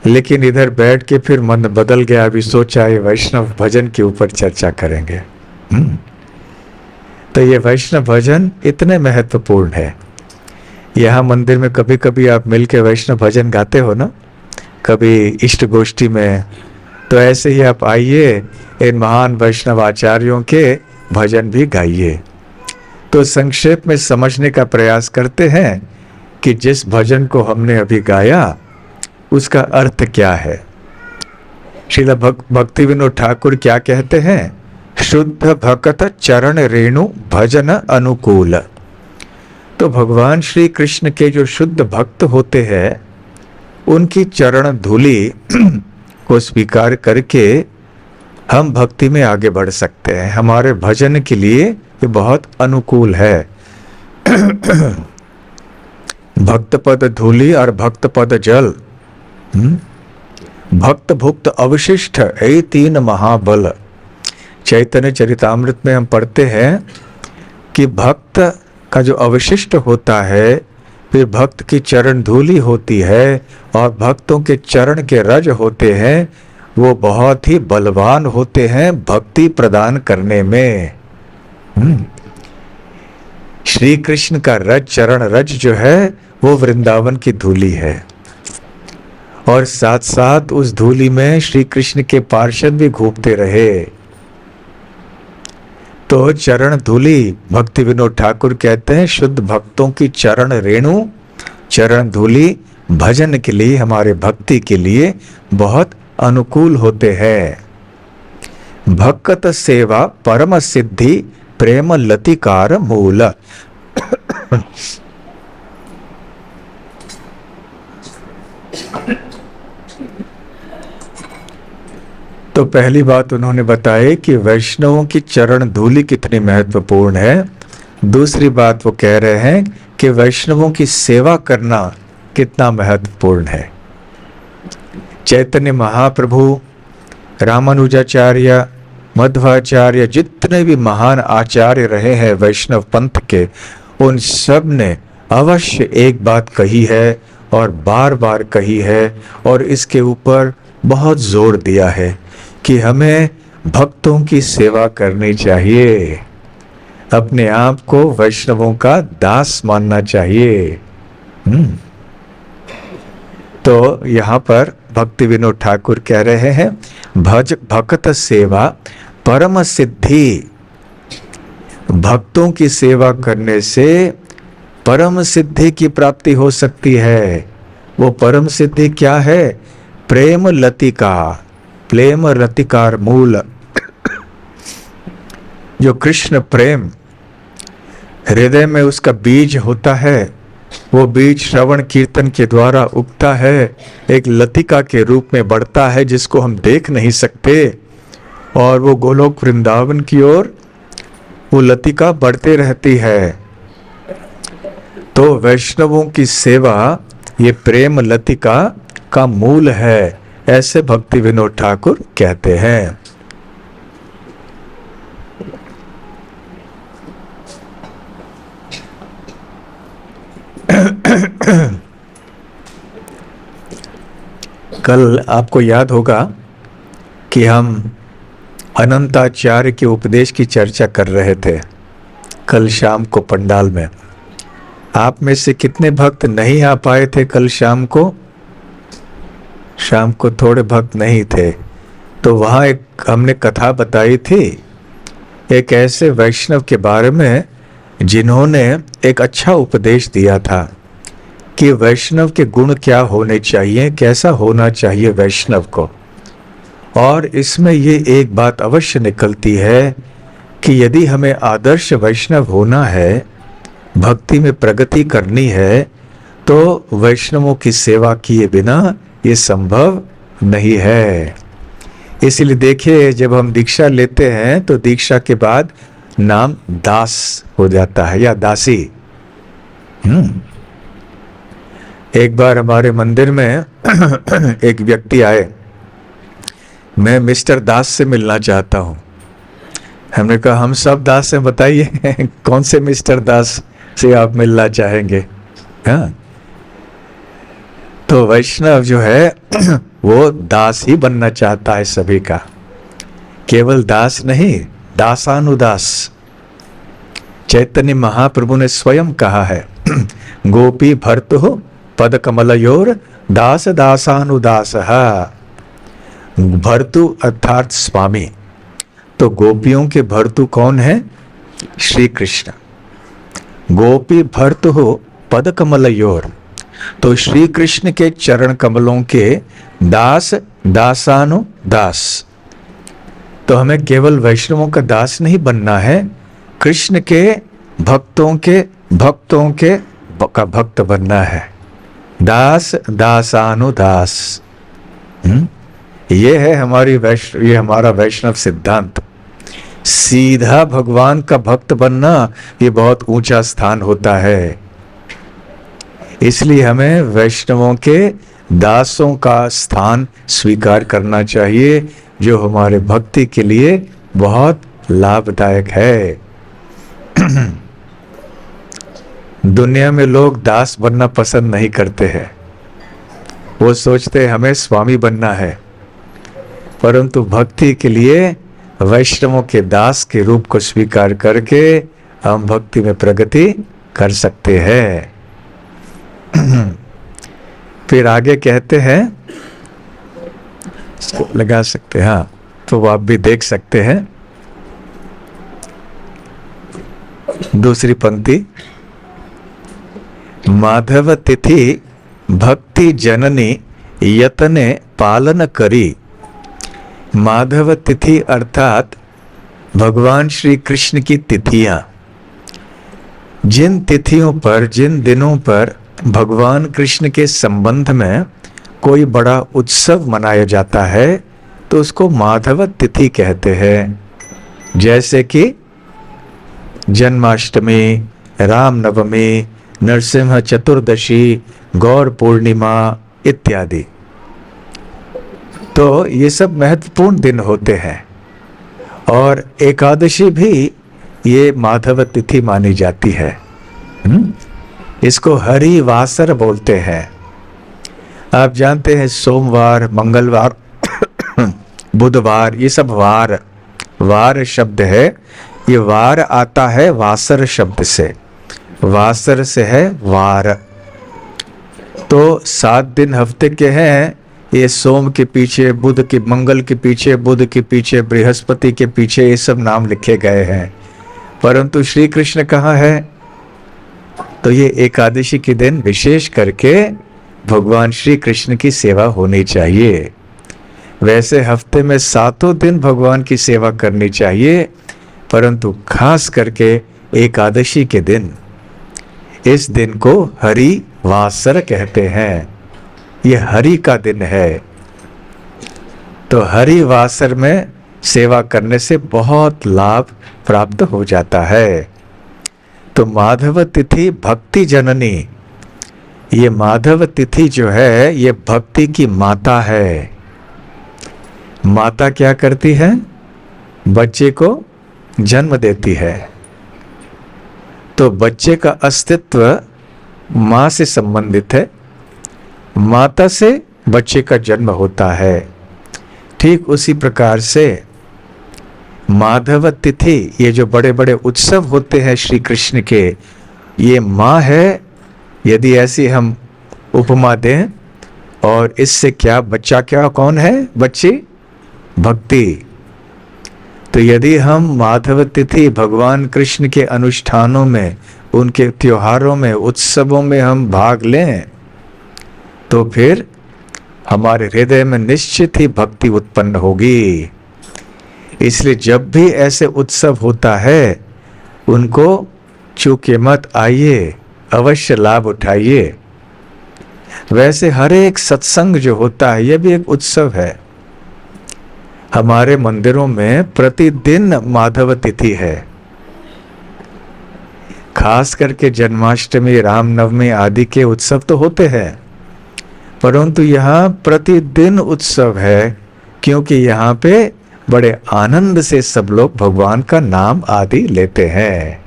लेकिन इधर बैठ के फिर मन बदल गया। अभी सोचा ये वैष्णव भजन के ऊपर चर्चा करेंगे। तो ये वैष्णव भजन इतने महत्वपूर्ण है। यहाँ मंदिर में कभी कभी आप मिलके वैष्णव भजन गाते हो ना, कभी इष्ट गोष्ठी में, तो ऐसे ही आप आइए, इन महान वैष्णव आचार्यों के भजन भी गाइए। तो संक्षेप में समझने का प्रयास करते हैं कि जिस भजन को हमने अभी गाया उसका अर्थ क्या है। श्रील भक्ति विनोद ठाकुर क्या कहते हैं? शुद्ध भक्त चरण रेणु भजन अनुकूल। तो भगवान श्री कृष्ण के जो शुद्ध भक्त होते हैं उनकी चरण धूलि को स्वीकार करके हम भक्ति में आगे बढ़ सकते हैं। हमारे भजन के लिए ये बहुत अनुकूल है। भक्त पद धूलि और भक्त पद जल, भक्त भुक्त अवशिष्ट, ये तीन महाबल। चैतन्य चरितामृत में हम पढ़ते हैं कि भक्त का जो अवशिष्ट होता है, फिर भक्त की चरण धूलि होती है और भक्तों के चरण के रज होते हैं, वो बहुत ही बलवान होते हैं भक्ति प्रदान करने में। श्री कृष्ण का रज, चरण रज जो है वो वृंदावन की धूलि है और साथ साथ उस धूलि में श्री कृष्ण के पार्षद भी घूमते रहे। तो चरण धूलि, भक्ति विनोद ठाकुर कहते हैं, शुद्ध भक्तों की चरण रेणु, चरण धूलि भजन के लिए, हमारे भक्ति के लिए बहुत अनुकूल होते हैं। भक्त सेवा परम सिद्धि प्रेम लतिकार मूल। तो पहली बात उन्होंने बताई कि वैष्णवों की चरण धूलि कितनी महत्वपूर्ण है। दूसरी बात वो कह रहे हैं कि वैष्णवों की सेवा करना कितना महत्वपूर्ण है। चैतन्य महाप्रभु, रामानुजाचार्य, मध्वाचार्य, जितने भी महान आचार्य रहे हैं वैष्णव पंथ के, उन सब ने अवश्य एक बात कही है और बार बार कही है और इसके ऊपर बहुत जोर दिया है कि हमें भक्तों की सेवा करनी चाहिए, अपने आप को वैष्णवों का दास मानना चाहिए। तो यहाँ पर भक्ति विनोद ठाकुर कह रहे हैं, भज भक्त सेवा परम सिद्धि। भक्तों की सेवा करने से परम सिद्धि की प्राप्ति हो सकती है। वो परम सिद्धि क्या है? प्रेम लतिका, प्रेम लतिकार मूल। जो कृष्ण प्रेम हृदय में उसका बीज होता है, वो बीज श्रवण कीर्तन के द्वारा उगता है, एक लतिका के रूप में बढ़ता है जिसको हम देख नहीं सकते, और वो गोलोक वृंदावन की ओर वो लतिका बढ़ते रहती है। तो वैष्णवों की सेवा ये प्रेम लतिका का मूल है, ऐसे भक्ति विनोद ठाकुर कहते हैं। कल आपको याद होगा कि हम अनंताचार्य के उपदेश की चर्चा कर रहे थे कल शाम को पंडाल में। आप में से कितने भक्त नहीं आ पाए थे कल शाम को? शाम को थोड़े भक्त नहीं थे। तो वहाँ एक हमने कथा बताई थी एक ऐसे वैष्णव के बारे में जिन्होंने एक अच्छा उपदेश दिया था कि वैष्णव के गुण क्या होने चाहिए, कैसा होना चाहिए वैष्णव को। और इसमें ये एक बात अवश्य निकलती है कि यदि हमें आदर्श वैष्णव होना है, भक्ति में प्रगति करनी है, तो वैष्णवों की सेवा किए बिना ये संभव नहीं है। इसलिए देखिए, जब हम दीक्षा लेते हैं तो दीक्षा के बाद नाम दास हो जाता है या दासी। एक बार हमारे मंदिर में एक व्यक्ति आए, मैं मिस्टर दास से मिलना चाहता हूं। हमने कहा हम सब दास हैं, बताइए कौन से मिस्टर दास से आप मिलना चाहेंगे? हाँ, तो वैष्णव जो है वो दास ही बनना चाहता है सभी का, केवल दास नहीं, दासानुदास। चैतन्य महाप्रभु ने स्वयं कहा है गोपी भर्तु पद कमलयोर दास दासानुदास। भर्तु अर्थात स्वामी। तो गोपियों के भर्तु कौन है? श्री कृष्ण। गोपी भर्तु पद कमलयोर, तो श्री कृष्ण के चरण कमलों के दास दासानुदास। तो हमें केवल वैष्णवों का दास नहीं बनना है, कृष्ण के भक्तों के का भक्त बनना है। दास दासानुदास। ये है ये हमारा वैष्णव सिद्धांत। सीधा भगवान का भक्त बनना ये बहुत ऊंचा स्थान होता है। इसलिए हमें वैष्णवों के दासों का स्थान स्वीकार करना चाहिए, जो हमारे भक्ति के लिए बहुत लाभदायक है। दुनिया में लोग दास बनना पसंद नहीं करते हैं, वो सोचते हैं हमें स्वामी बनना है। परंतु भक्ति के लिए वैष्णवों के दास के रूप को स्वीकार करके हम भक्ति में प्रगति कर सकते हैं। फिर आगे कहते हैं, लगा सकते हैं, हाँ, तो वो आप भी देख सकते हैं। दूसरी पंक्ति, माधव तिथि भक्ति जननी यतने पालन करी। माधव तिथि अर्थात भगवान श्री कृष्ण की तिथियां। जिन तिथियों पर, जिन दिनों पर भगवान कृष्ण के संबंध में कोई बड़ा उत्सव मनाया जाता है तो उसको माधव तिथि कहते हैं। जैसे कि जन्माष्टमी, रामनवमी, नरसिंह चतुर्दशी, गौर पूर्णिमा इत्यादि। तो ये सब महत्वपूर्ण दिन होते हैं। और एकादशी भी ये माधव तिथि मानी जाती है। इसको हरिवासर बोलते हैं। आप जानते हैं सोमवार, मंगलवार, बुधवार, ये सब वार शब्द है। ये वार आता है वासर शब्द से, वासर से है वार। तो 7 दिन हफ्ते के हैं, ये सोम के पीछे बुध के, मंगल के पीछे बुध के पीछे, बृहस्पति के पीछे ये सब नाम लिखे गए हैं, परंतु श्री कृष्ण कहाँ है? तो ये एकादशी के दिन विशेष करके भगवान श्री कृष्ण की सेवा होनी चाहिए। वैसे हफ्ते में 7 दिन भगवान की सेवा करनी चाहिए, परंतु खास करके एकादशी के दिन, इस दिन को हरि वासर कहते हैं। ये हरि का दिन है, तो हरि वासर में सेवा करने से बहुत लाभ प्राप्त हो जाता है। तो माधव तिथि भक्ति जननी, ये माधव तिथि जो है ये भक्ति की माता है। माता क्या करती है? बच्चे को जन्म देती है। तो बच्चे का अस्तित्व माँ से संबंधित है, माता से बच्चे का जन्म होता है। ठीक उसी प्रकार से माधव तिथि, ये जो बड़े बड़े उत्सव होते हैं श्री कृष्ण के, ये माँ है। यदि ऐसी हम उपमा दें, और इससे क्या बच्चा क्या कौन है? बच्ची भक्ति। तो यदि हम माधव तिथि भगवान कृष्ण के अनुष्ठानों में, उनके त्योहारों में, उत्सवों में हम भाग लें, तो फिर हमारे हृदय में निश्चित ही भक्ति उत्पन्न होगी। इसलिए जब भी ऐसे उत्सव होता है, उनको चूके मत आइए, अवश्य लाभ उठाइए। वैसे हर एक सत्संग जो होता है, यह भी एक उत्सव है। हमारे मंदिरों में प्रतिदिन माधव तिथि है। खास करके जन्माष्टमी, रामनवमी आदि के उत्सव तो होते हैं, परंतु यहाँ प्रतिदिन उत्सव है, क्योंकि यहाँ पे बड़े आनंद से सब लोग भगवान का नाम आदि लेते हैं।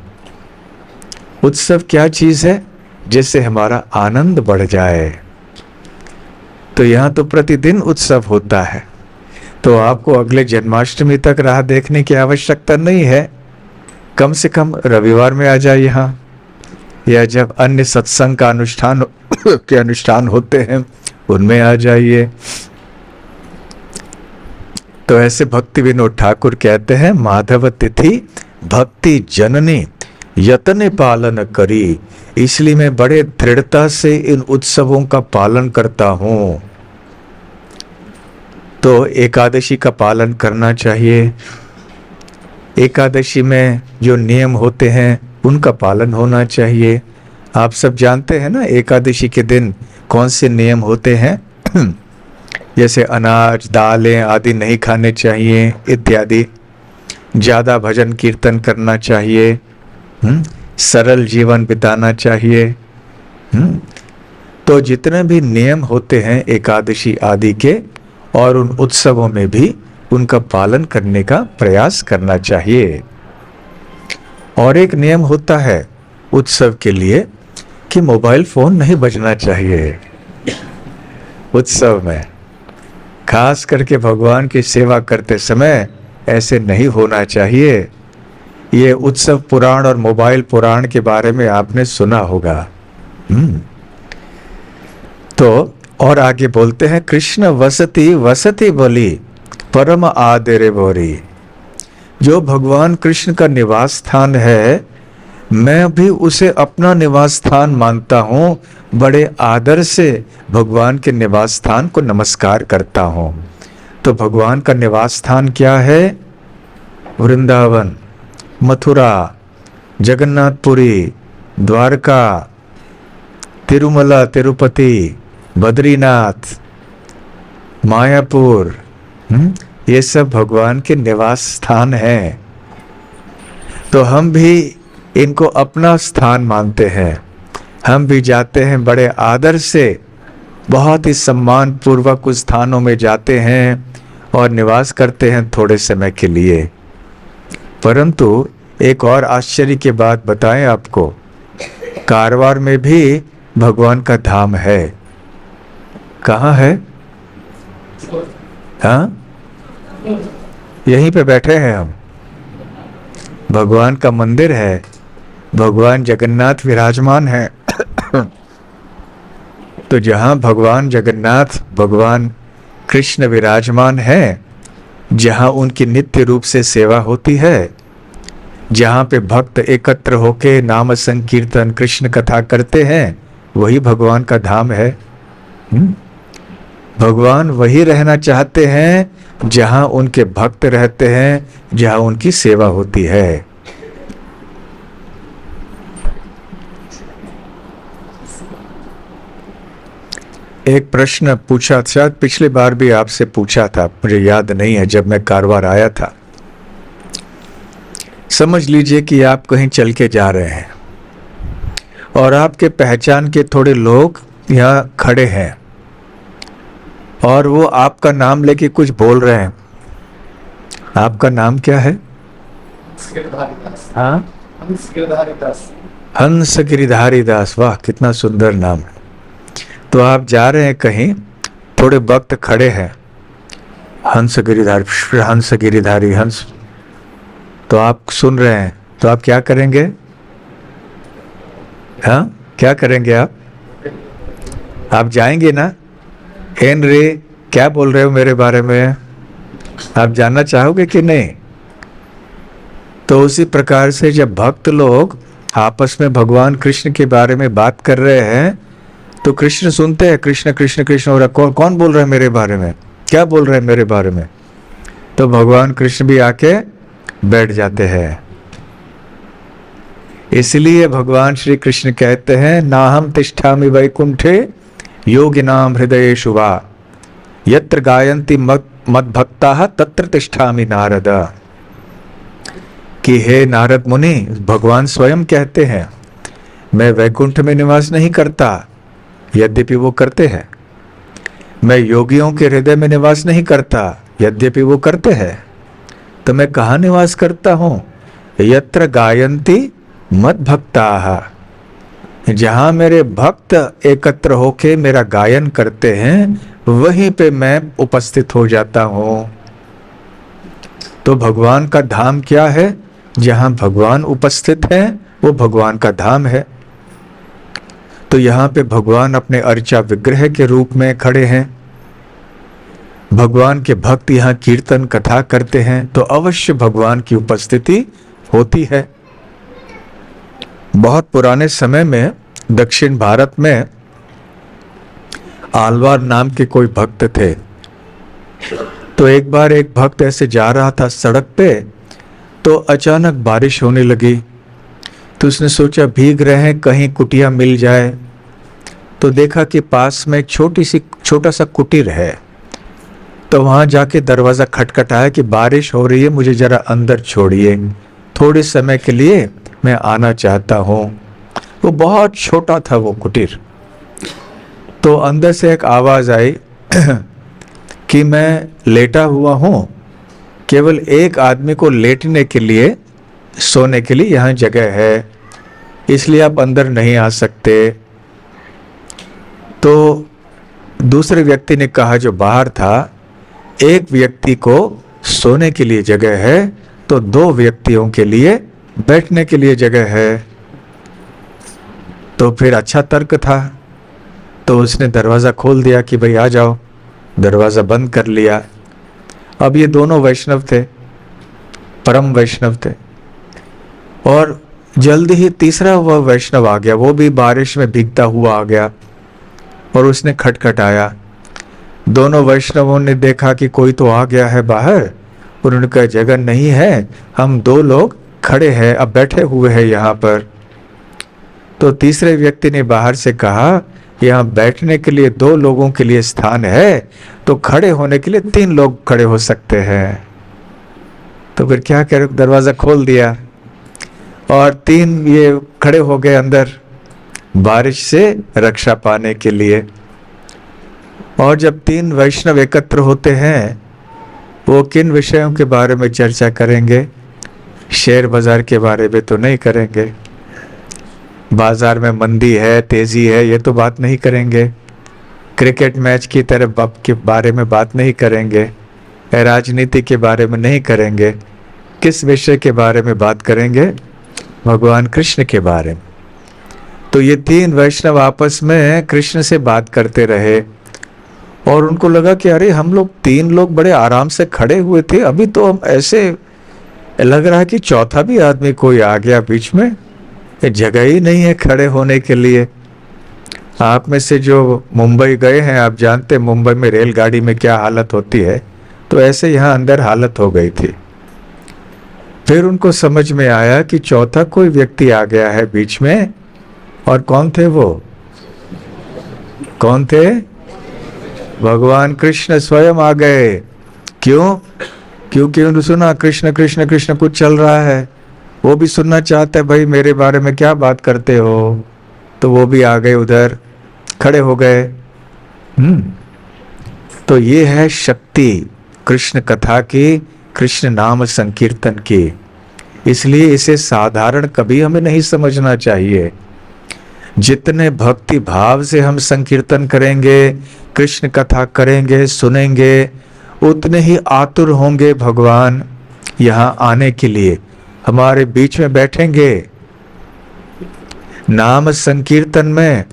उत्सव क्या चीज है? जिससे हमारा आनंद बढ़ जाए। तो यहाँ तो प्रतिदिन उत्सव होता है, तो आपको अगले जन्माष्टमी तक राह देखने की आवश्यकता नहीं है। कम से कम रविवार में आ जाए यहाँ, या जब अन्य सत्संग का अनुष्ठान होते हैं उनमें आ जाइए। तो ऐसे भक्ति विनोद ठाकुर कहते हैं, माधव तिथि भक्ति जननी यतन पालन करी। इसलिए मैं बड़े दृढ़ता से इन उत्सवों का पालन करता हूं। तो एकादशी का पालन करना चाहिए। एकादशी में जो नियम होते हैं उनका पालन होना चाहिए। आप सब जानते हैं ना, एकादशी के दिन कौन से नियम होते हैं? जैसे अनाज, दालें आदि नहीं खाने चाहिए इत्यादि। ज़्यादा भजन कीर्तन करना चाहिए, सरल जीवन बिताना चाहिए। तो जितने भी नियम होते हैं एकादशी आदि के, और उन उत्सवों में भी उनका पालन करने का प्रयास करना चाहिए। और एक नियम होता है उत्सव के लिए कि मोबाइल फोन नहीं बजना चाहिए उत्सव में। खास करके भगवान की सेवा करते समय ऐसे नहीं होना चाहिए। ये उत्सव पुराण और मोबाइल पुराण के बारे में आपने सुना होगा। तो और आगे बोलते हैं, कृष्ण वसति वसति बोली परम आदरे बोरी। जो भगवान कृष्ण का निवास स्थान है, मैं भी उसे अपना निवास स्थान मानता हूँ। बड़े आदर से भगवान के निवास स्थान को नमस्कार करता हूँ। तो भगवान का निवास स्थान क्या है? वृंदावन, मथुरा, जगन्नाथपुरी, द्वारका, तिरुमला, तिरुपति, बद्रीनाथ, मायापुर, ये सब भगवान के निवास स्थान हैं। तो हम भी इनको अपना स्थान मानते हैं। हम भी जाते हैं बड़े आदर से, बहुत ही सम्मान पूर्वक उस स्थानों में जाते हैं और निवास करते हैं थोड़े समय के लिए। परंतु एक और आश्चर्य की बात बताएं आपको, कारवार में भी भगवान का धाम है। कहाँ है? हाँ, यहीं पे बैठे हैं हम। भगवान का मंदिर है, भगवान जगन्नाथ विराजमान है। तो जहाँ भगवान जगन्नाथ, भगवान कृष्ण विराजमान है, जहाँ उनकी नित्य रूप से सेवा होती है, जहाँ पे भक्त एकत्र होके नाम संकीर्तन कृष्ण कथा करते हैं, वही भगवान का धाम है। भगवान वही रहना चाहते हैं जहाँ उनके भक्त रहते हैं, जहाँ उनकी सेवा होती है। एक प्रश्न पूछा, शायद पिछली बार भी आपसे पूछा था, मुझे याद नहीं है, जब मैं कारवार आया था। समझ लीजिए कि आप कहीं चल के जा रहे हैं और आपके पहचान के थोड़े लोग यहाँ खड़े हैं और वो आपका नाम लेके कुछ बोल रहे हैं। आपका नाम क्या है? हाँ, हंस गिरिधारी दास। वाह, कितना सुंदर नाम है। तो आप जा रहे हैं कहीं, थोड़े भक्त खड़े हैं, हंस गिरिधारी, हंस गिरिधारी, हंस। तो आप सुन रहे हैं, तो आप क्या करेंगे? हाँ, क्या करेंगे आप जाएंगे ना? हेनरी, क्या बोल रहे हो मेरे बारे में? आप जानना चाहोगे कि नहीं? तो उसी प्रकार से जब भक्त लोग आपस में भगवान कृष्ण के बारे में बात कर रहे हैं, तो कृष्ण सुनते हैं, कृष्ण कृष्ण कृष्ण हो रहा, कौन बोल रहा है मेरे बारे में, क्या बोल रहे हैं मेरे बारे में? तो भगवान कृष्ण भी आके बैठ जाते हैं। इसलिए भगवान श्री कृष्ण कहते हैं, नाहम तिष्ठामि वैकुंठे योगिनाम हृदयेषु वा यत्र गायन्ति मद्भक्ताः तत्र तिष्ठामि नारद। कि हे नारद मुनि, भगवान स्वयं कहते हैं, मैं वैकुंठ में निवास नहीं करता, यद्यपि वो करते हैं। मैं योगियों के हृदय में निवास नहीं करता, यद्यपि वो करते हैं। तो मैं कहाँ निवास करता हूँ? यत्र गायन्ति मद्भक्ताः, जहाँ मेरे भक्त एकत्र होके मेरा गायन करते हैं, वहीं पे मैं उपस्थित हो जाता हूँ। तो भगवान का धाम क्या है? जहाँ भगवान उपस्थित हैं, वो भगवान का धाम है। तो यहाँ पे भगवान अपने अर्चा विग्रह के रूप में खड़े हैं। भगवान के भक्त यहाँ कीर्तन कथा करते हैं, तो अवश्य भगवान की उपस्थिति होती है। बहुत पुराने समय में दक्षिण भारत में आलवार नाम के कोई भक्त थे। तो एक बार एक भक्त ऐसे जा रहा था सड़क पे, तो अचानक बारिश होने लगी। तो उसने सोचा भीग रहे हैं, कहीं कुटिया मिल जाए। तो देखा कि पास में एक छोटा सा कुटीर है। तो वहां जाके दरवाजा खटखटाया कि बारिश हो रही है, मुझे जरा अंदर छोड़िए, थोड़े समय के लिए मैं आना चाहता हूँ। वो बहुत छोटा था वो कुटीर। तो अंदर से एक आवाज आई कि मैं लेटा हुआ हूँ, केवल एक आदमी को लेटने के लिए, सोने के लिए यहाँ जगह है, इसलिए आप अंदर नहीं आ सकते। तो दूसरे व्यक्ति ने कहा, जो बाहर था, एक व्यक्ति को सोने के लिए जगह है, तो दो व्यक्तियों के लिए बैठने के लिए जगह है। तो फिर अच्छा तर्क था। तो उसने दरवाज़ा खोल दिया कि भाई आ जाओ, दरवाज़ा बंद कर लिया। अब ये दोनों वैष्णव थे, परम वैष्णव थे। और जल्दी ही तीसरा वह वैष्णव आ गया, वो भी बारिश में भीगता हुआ आ गया और उसने खटखटाया। दोनों वैष्णवों ने देखा कि कोई तो आ गया है बाहर, और उनका जगह नहीं है, हम दो लोग खड़े हैं, अब बैठे हुए हैं यहाँ पर। तो तीसरे व्यक्ति ने बाहर से कहा, यहाँ बैठने के लिए दो लोगों के लिए स्थान है, तो खड़े होने के लिए तीन लोग खड़े हो सकते हैं। तो फिर क्या करें, दरवाज़ा खोल दिया और तीन ये खड़े हो गए अंदर, बारिश से रक्षा पाने के लिए। और जब तीन वैष्णव एकत्र होते हैं, वो किन विषयों के बारे में चर्चा करेंगे? शेयर बाजार के बारे में तो नहीं करेंगे, बाजार में मंदी है, तेजी है, ये तो बात नहीं करेंगे। क्रिकेट मैच की तरह के बारे में बात नहीं करेंगे, राजनीति के बारे में नहीं करेंगे। किस विषय के बारे में बात करेंगे? भगवान कृष्ण के बारे में। तो ये तीन वैष्णव आपस में कृष्ण से बात करते रहे और उनको लगा कि अरे हम लोग 3 लोग बड़े आराम से खड़े हुए थे, अभी तो हम ऐसे लग रहा है कि चौथा भी आदमी कोई आ गया बीच में, ये जगह ही नहीं है खड़े होने के लिए। आप में से जो मुंबई गए हैं, आप जानते हैं मुंबई में रेलगाड़ी में क्या हालत होती है, तो ऐसे यहाँ अंदर हालत हो गई थी। फिर उनको समझ में आया कि चौथा कोई व्यक्ति आ गया है बीच में, और कौन थे वो? कौन थे? भगवान कृष्ण स्वयं आ गए। क्यों? क्योंकि उन्होंने सुना कृष्ण कृष्ण कृष्ण कुछ चल रहा है, वो भी सुनना चाहते हैं, भाई मेरे बारे में क्या बात करते हो, तो वो भी आ गए, उधर खड़े हो गए। तो ये है शक्ति कृष्ण कथा की, कृष्ण नाम संकीर्तन की। इसलिए इसे साधारण कभी हमें नहीं समझना चाहिए। जितने भक्ति भाव से हम संकीर्तन करेंगे, कृष्ण कथा करेंगे, सुनेंगे, उतने ही आतुर होंगे भगवान यहाँ आने के लिए, हमारे बीच में बैठेंगे। नाम संकीर्तन में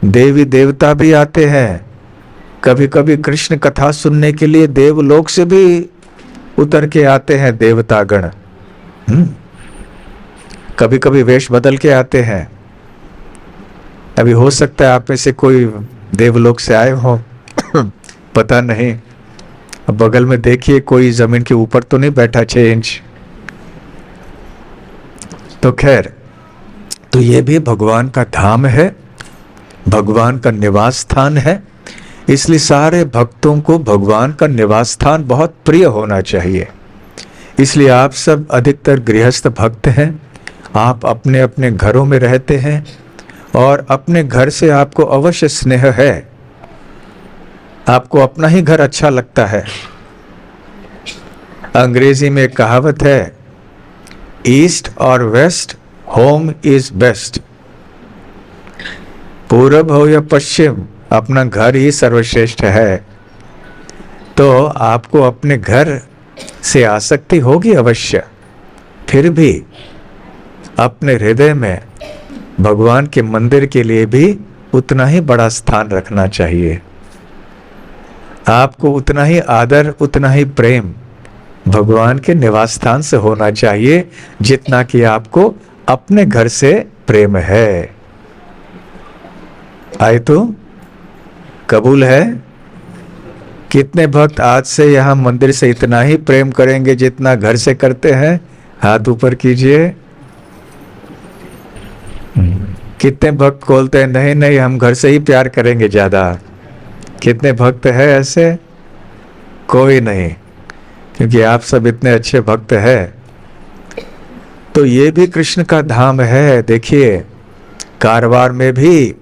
देवी देवता भी आते हैं, कभी कभी कृष्ण कथा सुनने के लिए देवलोक से भी उतर के आते हैं देवतागण। कभी कभी वेश बदल के आते हैं। अभी हो सकता है आप में से कोई देवलोक से आए हो पता नहीं। अब बगल में देखिए कोई जमीन के ऊपर तो नहीं बैठा 6 इंच। तो खैर, तो ये भी भगवान का धाम है, भगवान का निवास स्थान है। इसलिए सारे भक्तों को भगवान का निवास स्थान बहुत प्रिय होना चाहिए। इसलिए आप सब अधिकतर गृहस्थ भक्त हैं, आप अपने अपने घरों में रहते हैं और अपने घर से आपको अवश्य स्नेह है, आपको अपना ही घर अच्छा लगता है। अंग्रेजी में एक कहावत है, ईस्ट और वेस्ट होम इज बेस्ट। पूरब हो या पश्चिम, अपना घर ही सर्वश्रेष्ठ है। तो आपको अपने घर से आसक्ति होगी अवश्य, फिर भी अपने हृदय में भगवान के मंदिर के लिए भी उतना ही बड़ा स्थान रखना चाहिए। आपको उतना ही आदर, उतना ही प्रेम भगवान के निवास स्थान से होना चाहिए जितना कि आपको अपने घर से प्रेम है। आए तो कबूल है? कितने भक्त आज से यहाँ मंदिर से इतना ही प्रेम करेंगे जितना घर से करते हैं? हाथ ऊपर कीजिए। कितने भक्त बोलते हैं नहीं नहीं हम घर से ही प्यार करेंगे ज्यादा? कितने भक्त है ऐसे? कोई नहीं, क्योंकि आप सब इतने अच्छे भक्त हैं। तो ये भी कृष्ण का धाम है। देखिए कारवार में भी,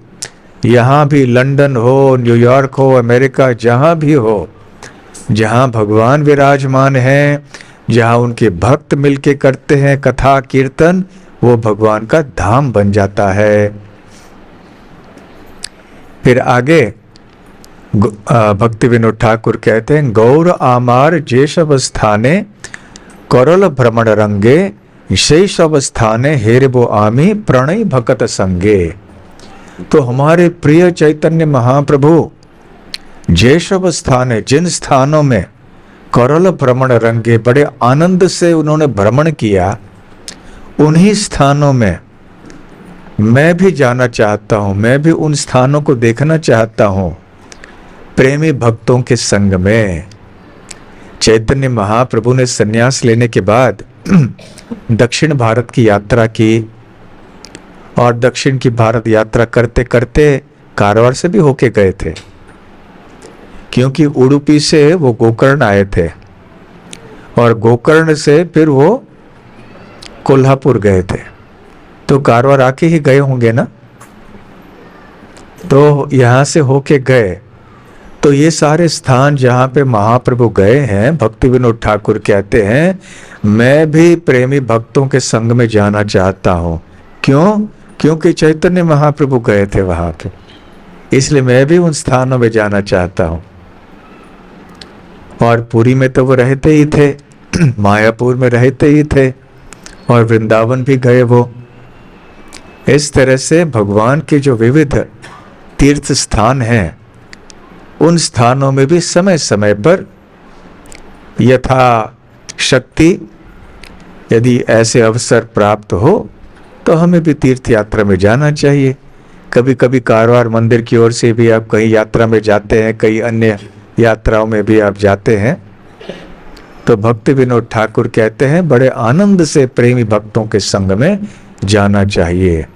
यहाँ भी, लंदन हो, न्यूयॉर्क हो, अमेरिका, जहाँ भी हो, जहाँ भगवान विराजमान हैं, जहाँ उनके भक्त मिलके करते हैं कथा कीर्तन, वो भगवान का धाम बन जाता है। फिर आगे भक्ति विनोद ठाकुर कहते हैं, गौर आमार जेशव स्थाने करल भ्रमण रंगे, शेषव स्थाने हेरबो आमी प्रणय भकत संगे। तो हमारे प्रिय चैतन्य महाप्रभु जेशव स्थान है, जिन स्थानों में करल भ्रमण रंगे, बड़े आनंद से उन्होंने भ्रमण किया, उन्हीं स्थानों में मैं भी जाना चाहता हूं, मैं भी उन स्थानों को देखना चाहता हूं प्रेमी भक्तों के संग में। चैतन्य महाप्रभु ने संन्यास लेने के बाद दक्षिण भारत की यात्रा की, और दक्षिण की भारत यात्रा करते करते कारवार से भी होके गए थे, क्योंकि उडुपी से वो गोकर्ण आए थे और गोकर्ण से फिर वो कोल्हापुर गए थे, तो कारवार आके ही गए होंगे ना। तो यहां से होके गए। तो ये सारे स्थान जहाँ पे महाप्रभु गए हैं, भक्ति विनोद ठाकुर कहते हैं मैं भी प्रेमी भक्तों के संग में जाना चाहता हूँ। क्यों? क्योंकि चैतन्य महाप्रभु गए थे वहां पे, इसलिए मैं भी उन स्थानों में जाना चाहता हूँ। और पुरी में तो वो रहते ही थे, मायापुर में रहते ही थे, और वृंदावन भी गए वो। इस तरह से भगवान के जो विविध तीर्थ स्थान हैं उन स्थानों में भी समय समय पर यथा शक्ति यदि ऐसे अवसर प्राप्त हो तो हमें भी तीर्थ यात्रा में जाना चाहिए। कभी कभी कारवार मंदिर की ओर से भी आप कहीं यात्रा में जाते हैं, कई अन्य यात्राओं में भी आप जाते हैं, तो भक्ति विनोद ठाकुर कहते हैं बड़े आनंद से प्रेमी भक्तों के संग में जाना चाहिए।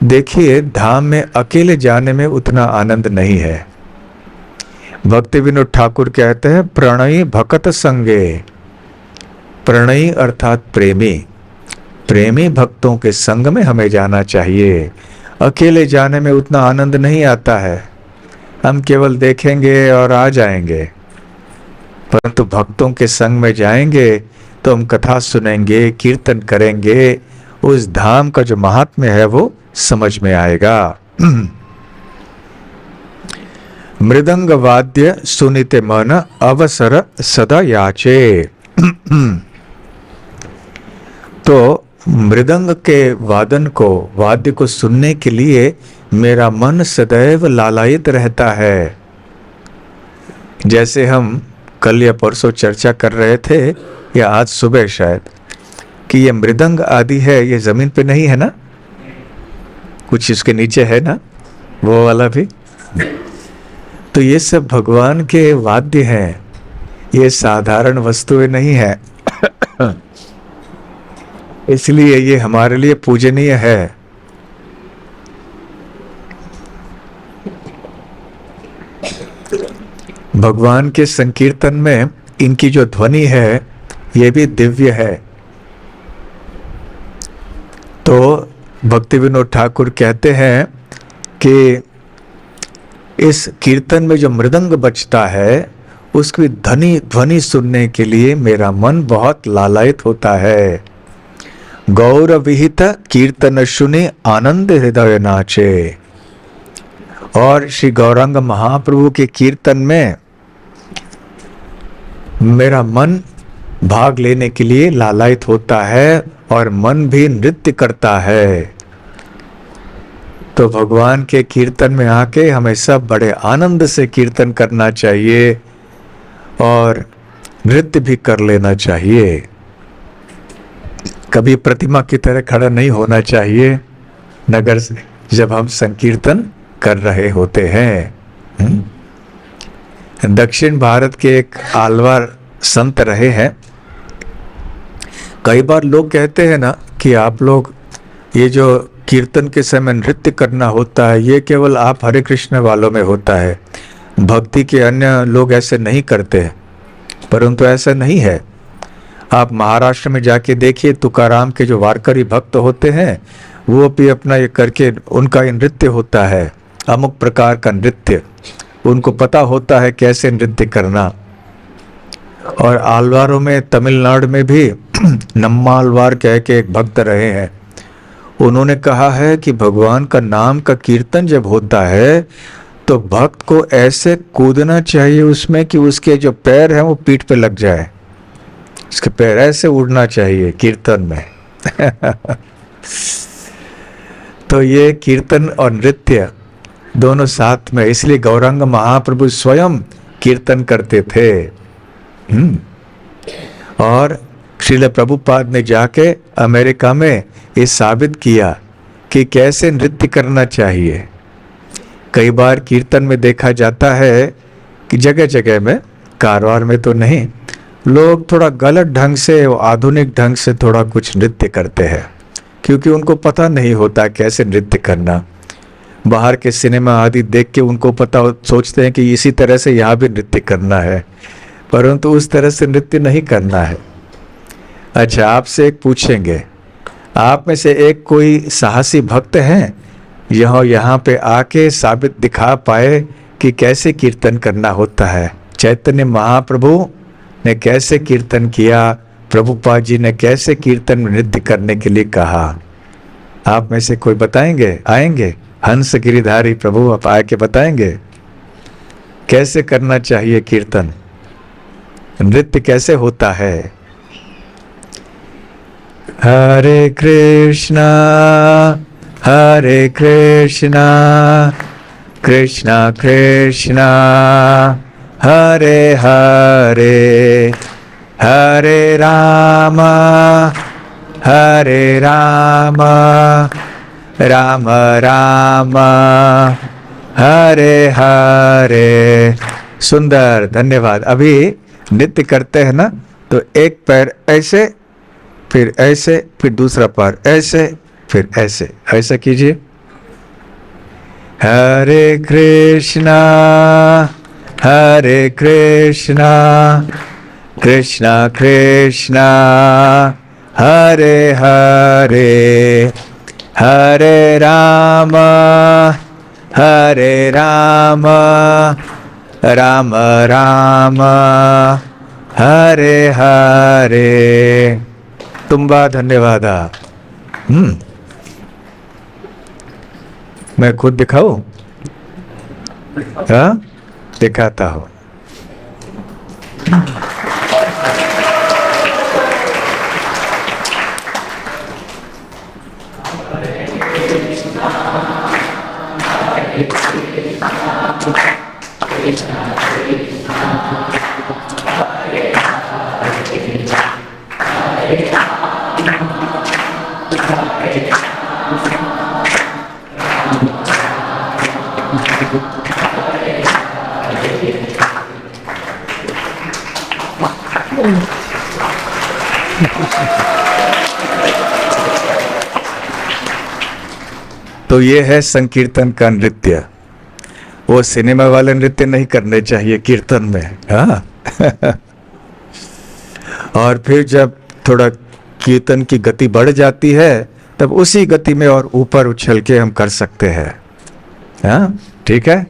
देखिए, धाम में अकेले जाने में उतना आनंद नहीं है। भक्ति विनोद ठाकुर कहते हैं प्रणयी भक्त संगे, प्रणयी अर्थात प्रेमी, प्रेमी भक्तों के संग में हमें जाना चाहिए। अकेले जाने में उतना आनंद नहीं आता है, हम केवल देखेंगे और आ जाएंगे, परंतु भक्तों के संग में जाएंगे तो हम कथा सुनेंगे, कीर्तन करेंगे, उस धाम का जो महात्म्य है वो समझ में आएगा। मृदंग वाद्य सुनिते मन अवसर सदा याचे। तो मृदंग के वादन को, वाद्य को सुनने के लिए मेरा मन सदैव लालायित रहता है। जैसे हम कल या परसों चर्चा कर रहे थे, या आज सुबह शायद, कि ये मृदंग आदि है, ये जमीन पे नहीं है ना, कुछ इसके नीचे है ना, वो वाला भी। तो ये सब भगवान के वाद्य हैं, ये साधारण वस्तुएं नहीं है। इसलिए ये हमारे लिए पूजनीय है। भगवान के संकीर्तन में इनकी जो ध्वनि है ये भी दिव्य है। तो भक्ति विनोद ठाकुर कहते हैं कि इस कीर्तन में जो मृदंग बजता है उसकी ध्वनि सुनने के लिए मेरा मन बहुत लालायित होता है। गौर विहित कीर्तन सुने आनंद हृदय नाचे। और श्री गौरांग महाप्रभु के कीर्तन में मेरा मन भाग लेने के लिए लालायित होता है और मन भी नृत्य करता है। तो भगवान के कीर्तन में आके हमें सब बड़े आनंद से कीर्तन करना चाहिए और नृत्य भी कर लेना चाहिए। कभी प्रतिमा की तरह खड़ा नहीं होना चाहिए नगर से जब हम संकीर्तन कर रहे होते हैं। दक्षिण भारत के एक आलवार संत रहे हैं। कई बार लोग कहते हैं ना कि आप लोग ये जो कीर्तन के समय नृत्य करना होता है ये केवल आप हरे कृष्ण वालों में होता है, भक्ति के अन्य लोग ऐसे नहीं करते। परंतु ऐसा नहीं है। आप महाराष्ट्र में जाके देखिए, तुकाराम के जो वारकरी भक्त होते हैं वो भी अपना ये करके, उनका ये नृत्य होता है, अमुक प्रकार का नृत्य, उनको पता होता है कैसे नृत्य करना। और आलवारों में तमिलनाडु में भी नम्मालवार कह के एक भक्त रहे हैं। उन्होंने कहा है कि भगवान का नाम का कीर्तन जब होता है तो भक्त को ऐसे कूदना चाहिए उसमें कि उसके जो पैर हैं वो पीठ पे लग जाए, उसके पैर ऐसे उड़ना चाहिए कीर्तन में। तो ये कीर्तन और नृत्य दोनों साथ में, इसलिए गौरांग महाप्रभु स्वयं कीर्तन करते थे। और श्रील प्रभुपाद ने जाके अमेरिका में ये साबित किया कि कैसे नृत्य करना चाहिए। कई बार कीर्तन में देखा जाता है कि जगह जगह में, कारवार में तो नहीं, लोग थोड़ा गलत ढंग से, आधुनिक ढंग से थोड़ा कुछ नृत्य करते हैं क्योंकि उनको पता नहीं होता कैसे नृत्य करना। बाहर के सिनेमा आदि देख के उनको पता, सोचते हैं कि इसी तरह से यहाँ भी नृत्य करना है, परंतु उस तरह से नृत्य नहीं करना है। अच्छा, आपसे एक पूछेंगे, आप में से एक कोई साहसी भक्त हैं यहाँ पे आके साबित दिखा पाए कि कैसे कीर्तन करना होता है? चैतन्य महाप्रभु ने कैसे कीर्तन किया, प्रभुपाद जी ने कैसे कीर्तन में नृत्य करने के लिए कहा? आप में से कोई बताएंगे? आएंगे? हंस गिरिधारी प्रभु आप आके बताएंगे कैसे करना चाहिए कीर्तन, नृत्य कैसे होता है? हरे कृष्णा कृष्णा कृष्णा हरे हरे हरे राम राम राम हरे हरे। सुंदर, धन्यवाद। अभी नृत्य करते हैं ना, तो एक पैर ऐसे, फिर ऐसे, फिर दूसरा पैर ऐसे, फिर ऐसे, ऐसा कीजिए। हरे कृष्णा कृष्णा कृष्णा हरे हरे हरे राम राम राम हरे हरे। तुम्बा धन्यवाद। मैं खुद दिखाऊं? हाँ, दिखाता हूं। तो ये है संकीर्तन का नृत्य। वो सिनेमा वाले नृत्य नहीं करने चाहिए कीर्तन में। हाँ और फिर जब थोड़ा कीर्तन की गति बढ़ जाती है, तब उसी गति में और ऊपर उछल के हम कर सकते हैं। हाँ, ठीक है।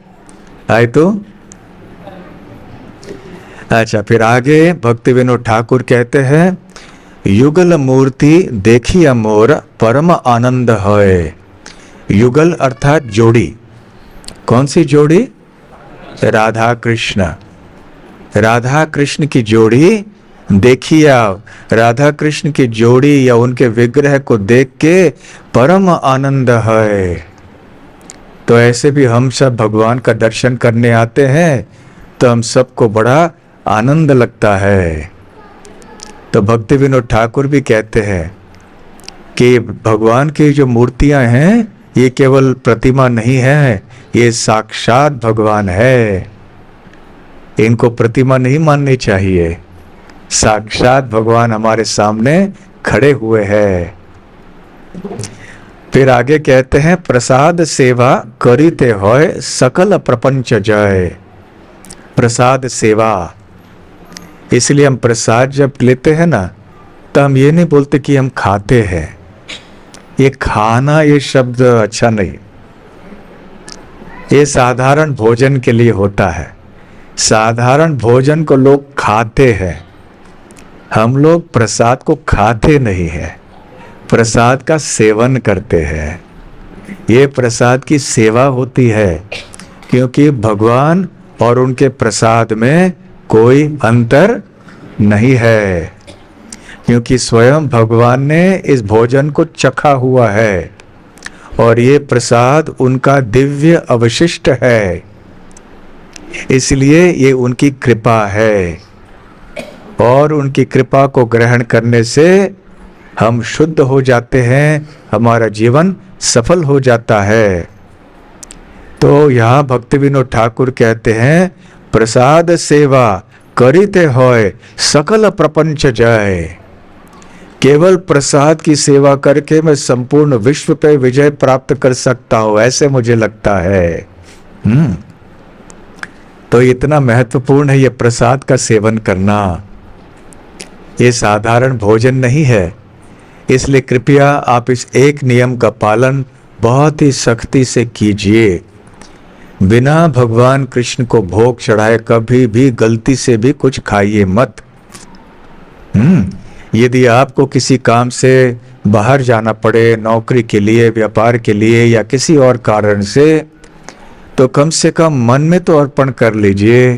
आए तो अच्छा, फिर आगे भक्ति विनोद ठाकुर कहते हैं, युगल मूर्ति देखी मोर परम आनंद है। युगल अर्थात जोड़ी। कौन सी जोड़ी? राधा कृष्ण। राधा कृष्ण की जोड़ी देखिए आप। राधा कृष्ण की जोड़ी या उनके विग्रह को देख के परम आनंद है। तो ऐसे भी हम सब भगवान का दर्शन करने आते हैं, तो हम सबको बड़ा आनंद लगता है। तो भक्ति विनोद ठाकुर भी कहते हैं कि भगवान की जो मूर्तियां हैं, ये केवल प्रतिमा नहीं है, ये साक्षात भगवान है। इनको प्रतिमा नहीं माननी चाहिए। साक्षात भगवान हमारे सामने खड़े हुए हैं। फिर आगे कहते हैं, प्रसाद सेवा करीते होय सकल प्रपंच जय। प्रसाद सेवा, इसलिए हम प्रसाद जब लेते हैं ना, तो हम ये नहीं बोलते कि हम खाते हैं। ये खाना, ये शब्द अच्छा नहीं। ये साधारण भोजन के लिए होता है। साधारण भोजन को लोग खाते हैं। हम लोग प्रसाद को खाते नहीं हैं, प्रसाद का सेवन करते हैं। ये प्रसाद की सेवा होती है, क्योंकि भगवान और उनके प्रसाद में कोई अंतर नहीं है, क्योंकि स्वयं भगवान ने इस भोजन को चखा हुआ है और ये प्रसाद उनका दिव्य अवशिष्ट है। इसलिए ये उनकी कृपा है और उनकी कृपा को ग्रहण करने से हम शुद्ध हो जाते हैं, हमारा जीवन सफल हो जाता है। तो यहाँ भक्ति विनोद ठाकुर कहते हैं, प्रसाद सेवा करीते होय सकल प्रपंच जय। केवल प्रसाद की सेवा करके मैं संपूर्ण विश्व पे विजय प्राप्त कर सकता हूं, ऐसे मुझे लगता है। तो इतना महत्वपूर्ण है ये प्रसाद का सेवन करना। ये साधारण भोजन नहीं है। इसलिए कृपया आप इस एक नियम का पालन बहुत ही सख्ती से कीजिए। बिना भगवान कृष्ण को भोग चढ़ाए कभी भी गलती से भी कुछ खाइए मत। यदि आपको किसी काम से बाहर जाना पड़े, नौकरी के लिए, व्यापार के लिए या किसी और कारण से, तो कम से कम मन में तो अर्पण कर लीजिए,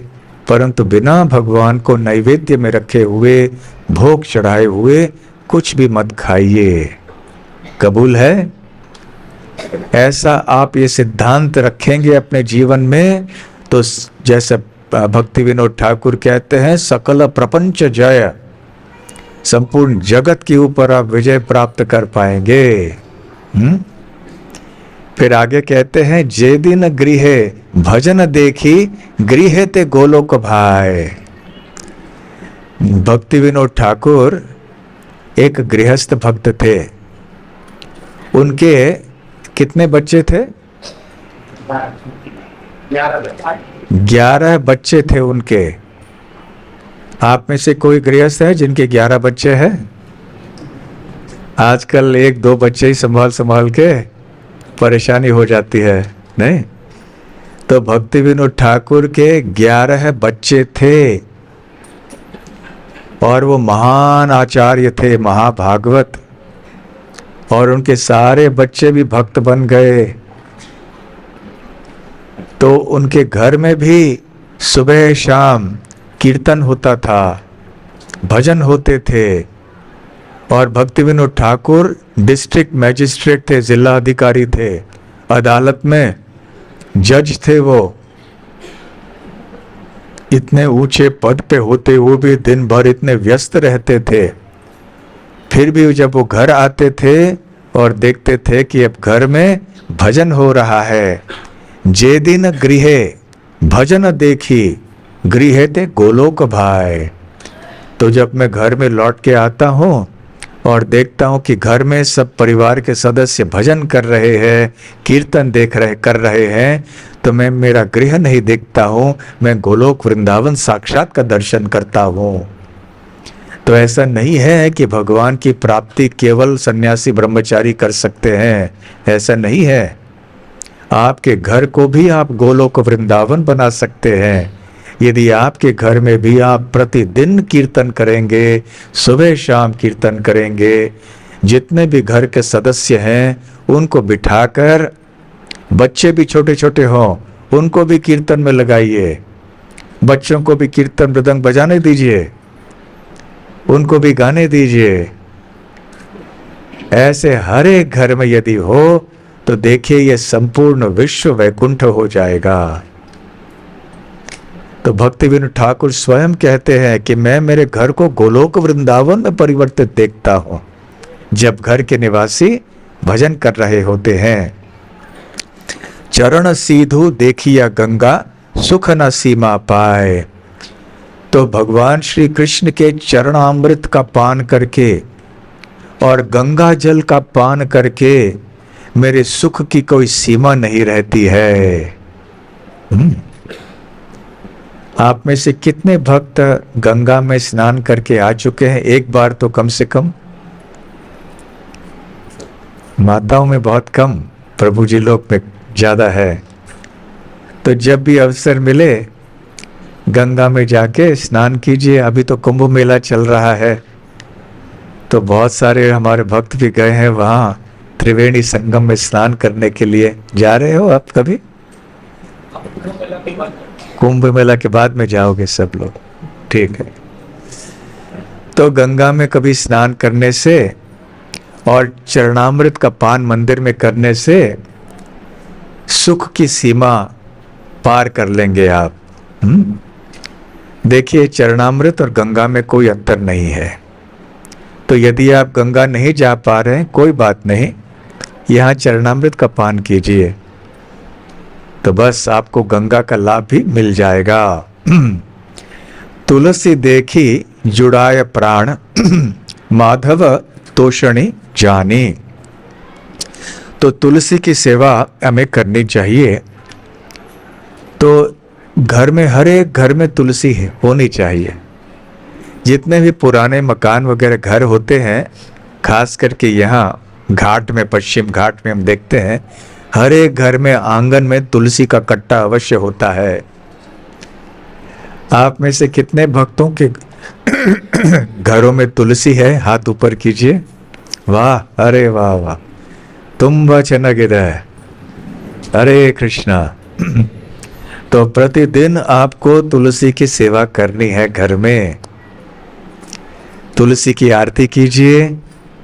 परंतु बिना भगवान को नैवेद्य में रखे हुए, भोग चढ़ाए हुए कुछ भी मत खाइए। कबूल है? ऐसा आप ये सिद्धांत रखेंगे अपने जीवन में तो जैसे भक्ति विनोद ठाकुर कहते हैं, सकल प्रपंच जय, संपूर्ण जगत के ऊपर आप विजय प्राप्त कर पाएंगे। फिर आगे कहते हैं, जे दिन गृहे भजन देखी, गृहे ते गोलोक भाई। भक्ति विनोद ठाकुर एक गृहस्थ भक्त थे। उनके कितने बच्चे थे? 11 बच्चे थे उनके। आप में से कोई गृहस्थ है जिनके 11 बच्चे हैं? आजकल 1-2 बच्चे ही संभाल के परेशानी हो जाती है, नहीं? तो भक्ति विनोद ठाकुर के 11 बच्चे थे और वो महान आचार्य थे, महाभागवत, और उनके सारे बच्चे भी भक्त बन गए। तो उनके घर में भी सुबह शाम कीर्तन होता था, भजन होते थे। और भक्ति विनोद ठाकुर डिस्ट्रिक्ट मैजिस्ट्रेट थे, जिला अधिकारी थे, अदालत में जज थे। वो इतने ऊंचे पद पे होते हुए भी दिन भर इतने व्यस्त रहते थे। फिर भी जब वो घर आते थे और देखते थे कि अब घर में भजन हो रहा है, जे दिन गृहे भजन देखी, गृहे ते गोलोक भाई। तो जब मैं घर में लौट के आता हूँ और देखता हूँ कि घर में सब परिवार के सदस्य भजन कर रहे हैं, कीर्तन कर रहे हैं, तो मैं मेरा गृह नहीं देखता हूँ, मैं गोलोक वृंदावन साक्षात का दर्शन करता हूँ। तो ऐसा नहीं है कि भगवान की प्राप्ति केवल सन्यासी ब्रह्मचारी कर सकते हैं, ऐसा नहीं है। आपके घर को भी आप गोलोक वृंदावन बना सकते हैं यदि आपके घर में भी आप प्रतिदिन कीर्तन करेंगे, सुबह शाम कीर्तन करेंगे। जितने भी घर के सदस्य हैं उनको बिठाकर, बच्चे भी छोटे छोटे हों उनको भी कीर्तन में लगाइए, बच्चों को भी कीर्तन मृदंग बजाने दीजिए, उनको भी गाने दीजिए। ऐसे हर एक घर में यदि हो तो देखिए ये संपूर्ण विश्व वैकुंठ हो जाएगा। तो भक्ति विनोद ठाकुर स्वयं कहते हैं कि मैं मेरे घर को गोलोक वृंदावन में परिवर्तित देखता हूं जब घर के निवासी भजन कर रहे होते हैं। चरण सीधु देखिया गंगा, सुख न सीमा पाए। तो भगवान श्री कृष्ण के चरणामृत का पान करके और गंगा जल का पान करके मेरे सुख की कोई सीमा नहीं रहती है। आप में से कितने भक्त गंगा में स्नान करके आ चुके हैं एक बार तो? कम से कम माताओं में बहुत कम, प्रभु जी लोग में ज्यादा है। तो जब भी अवसर मिले गंगा में जाके स्नान कीजिए। अभी तो कुंभ मेला चल रहा है तो बहुत सारे हमारे भक्त भी गए हैं वहां त्रिवेणी संगम में स्नान करने के लिए। जा रहे हो आप कभी? कुंभ मेला के बाद में जाओगे सब लोग, ठीक है। तो गंगा में कभी स्नान करने से और चरणामृत का पान मंदिर में करने से सुख की सीमा पार कर लेंगे आप। देखिए चरणामृत और गंगा में कोई अंतर नहीं है। तो यदि आप गंगा नहीं जा पा रहे हैं कोई बात नहीं, यहाँ चरणामृत का पान कीजिए तो बस आपको गंगा का लाभ भी मिल जाएगा। तुलसी देखी जुड़ाय प्राण, माधव तोषणी जानी। तो तुलसी की सेवा हमें करनी चाहिए। तो घर में, हर एक घर में तुलसी होनी चाहिए। जितने भी पुराने मकान वगैरह घर होते हैं, खास करके यहाँ घाट में, पश्चिम घाट में हम देखते हैं हर एक घर में आंगन में तुलसी का कट्टा अवश्य होता है। आप में से कितने भक्तों के घरों में तुलसी है? हाथ ऊपर कीजिए। वाह, अरे वाह वाह, तुम्बा ಚೆನ್ನಾಗಿದೆ। हरे कृष्णा। तो प्रतिदिन आपको तुलसी की सेवा करनी है घर में। तुलसी की आरती कीजिए,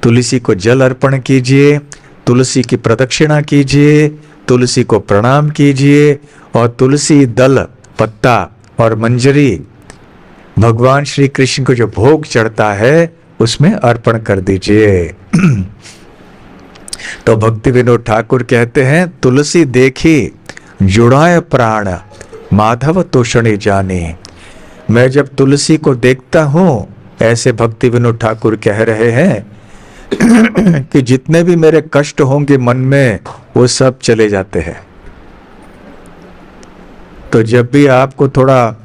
तुलसी को जल अर्पण कीजिए, तुलसी की प्रदक्षिणा कीजिए, तुलसी को प्रणाम कीजिए और तुलसी दल, पत्ता और मंजरी भगवान श्री कृष्ण को जो भोग चढ़ता है उसमें अर्पण कर दीजिए। तो भक्ति विनोद ठाकुर कहते हैं, तुलसी देखी जुड़ाए प्राण, माधव तोषणी जाने। मैं जब तुलसी को देखता हूं, ऐसे भक्ति विनोद ठाकुर कह रहे हैं कि जितने भी मेरे कष्ट होंगे मन में वो सब चले जाते हैं। तो जब भी आपको थोड़ा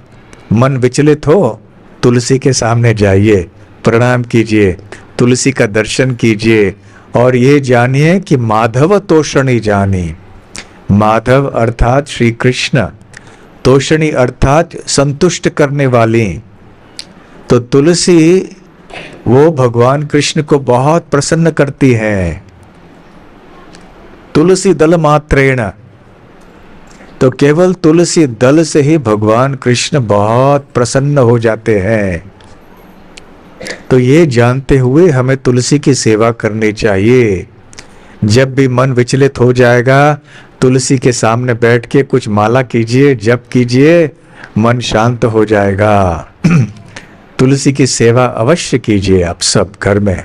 मन विचलित हो, तुलसी के सामने जाइए, प्रणाम कीजिए, तुलसी का दर्शन कीजिए और ये जानिए कि माधव तोषणी जानी। माधव अर्थात श्री कृष्ण, तोषणी अर्थात संतुष्ट करने वाली। तो तुलसी वो भगवान कृष्ण को बहुत प्रसन्न करती है। तुलसी दल मात्रेण, तो केवल तुलसी दल से ही भगवान कृष्ण बहुत प्रसन्न हो जाते हैं। तो ये जानते हुए हमें तुलसी की सेवा करनी चाहिए। जब भी मन विचलित हो जाएगा, तुलसी के सामने बैठ के कुछ माला कीजिए, जप कीजिए, मन शांत हो जाएगा। तुलसी की सेवा अवश्य कीजिए आप सब घर में।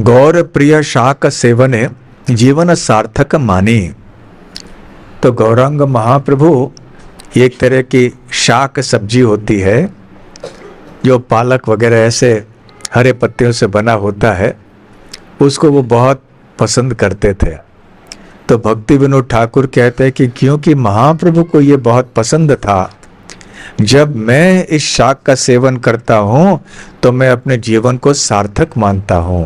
गौर प्रिय शाक सेवने जीवन सार्थक मानी। तो गौरांग महाप्रभु एक तरह की शाक सब्जी होती है, जो पालक वगैरह ऐसे हरे पत्तियों से बना होता है, उसको वो बहुत पसंद करते थे। तो भक्ति विनोद ठाकुर कहते हैं कि क्योंकि महाप्रभु को ये बहुत पसंद था, जब मैं इस शाक का सेवन करता हूं तो मैं अपने जीवन को सार्थक मानता हूं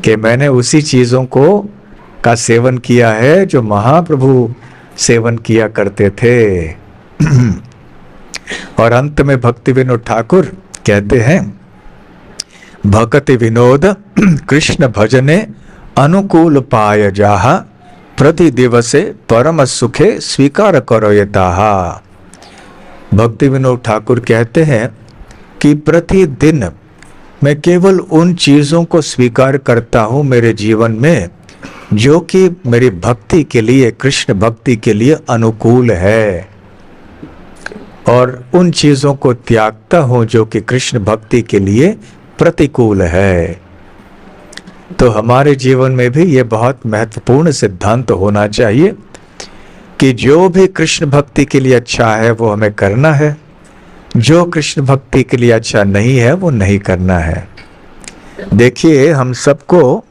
कि मैंने उसी चीजों को का सेवन किया है जो महाप्रभु सेवन किया करते थे। और अंत में भक्ति विनोद ठाकुर कहते हैं, भक्ति विनोद कृष्ण भजने अनुकूल पाय जाहा, प्रति दिवसे परम सुखे स्वीकार करो यताहा। भक्ति विनोद ठाकुर कहते हैं कि प्रतिदिन मैं केवल उन चीजों को स्वीकार करता हूं मेरे जीवन में जो कि मेरी भक्ति के लिए, कृष्ण भक्ति के लिए अनुकूल है, और उन चीजों को त्यागता हूं जो कि कृष्ण भक्ति के लिए प्रतिकूल है। तो हमारे जीवन में भी ये बहुत महत्वपूर्ण सिद्धांत होना चाहिए कि जो भी कृष्ण भक्ति के लिए अच्छा है वो हमें करना है, जो कृष्ण भक्ति के लिए अच्छा नहीं है वो नहीं करना है। देखिए, हम सबको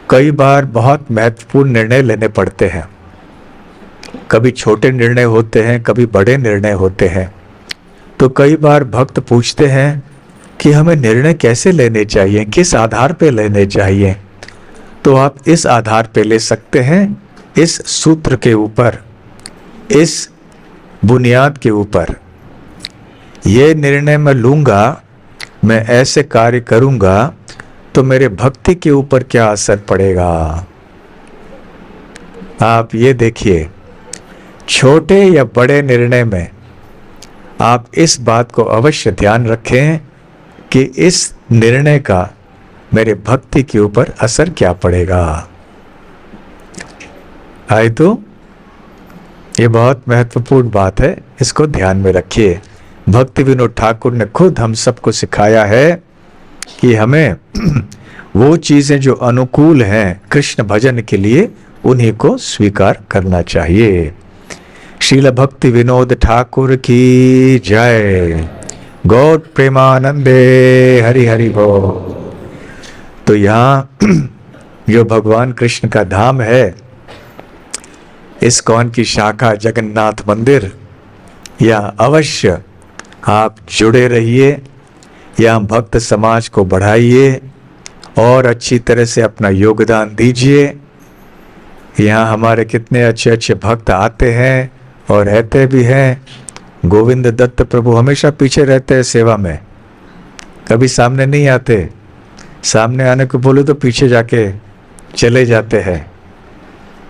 कई बार बहुत महत्वपूर्ण निर्णय लेने पड़ते हैं। कभी छोटे निर्णय होते हैं, कभी बड़े निर्णय होते हैं। तो कई बार भक्त पूछते हैं कि हमें निर्णय कैसे लेने चाहिए, किस आधार पे लेने चाहिए। तो आप इस आधार पे ले सकते हैं, इस सूत्र के ऊपर, इस बुनियाद के ऊपर। ये निर्णय मैं लूंगा, मैं ऐसे कार्य करूंगा तो मेरे भक्ति के ऊपर क्या असर पड़ेगा। आप ये देखिए, छोटे या बड़े निर्णय में आप इस बात को अवश्य ध्यान रखें कि इस निर्णय का मेरे भक्ति के ऊपर असर क्या पड़ेगा। आए तो ये बहुत महत्वपूर्ण बात है, इसको ध्यान में रखिए। भक्ति विनोद ठाकुर ने खुद हम सबको सिखाया है कि हमें वो चीजें जो अनुकूल हैं कृष्ण भजन के लिए, उन्हीं को स्वीकार करना चाहिए। श्रील भक्ति विनोद ठाकुर की जय। गौर प्रेमानंदे हरि हरि बोल। तो यहाँ जो भगवान कृष्ण का धाम है, इस्कॉन की शाखा जगन्नाथ मंदिर, यहाँ अवश्य आप जुड़े रहिए, यहाँ भक्त समाज को बढ़ाइए और अच्छी तरह से अपना योगदान दीजिए। यहाँ हमारे कितने अच्छे अच्छे भक्त आते हैं और रहते भी हैं। गोविंद दत्त प्रभु हमेशा पीछे रहते हैं सेवा में, कभी सामने नहीं आते। सामने आने को बोले तो पीछे जाके चले जाते हैं,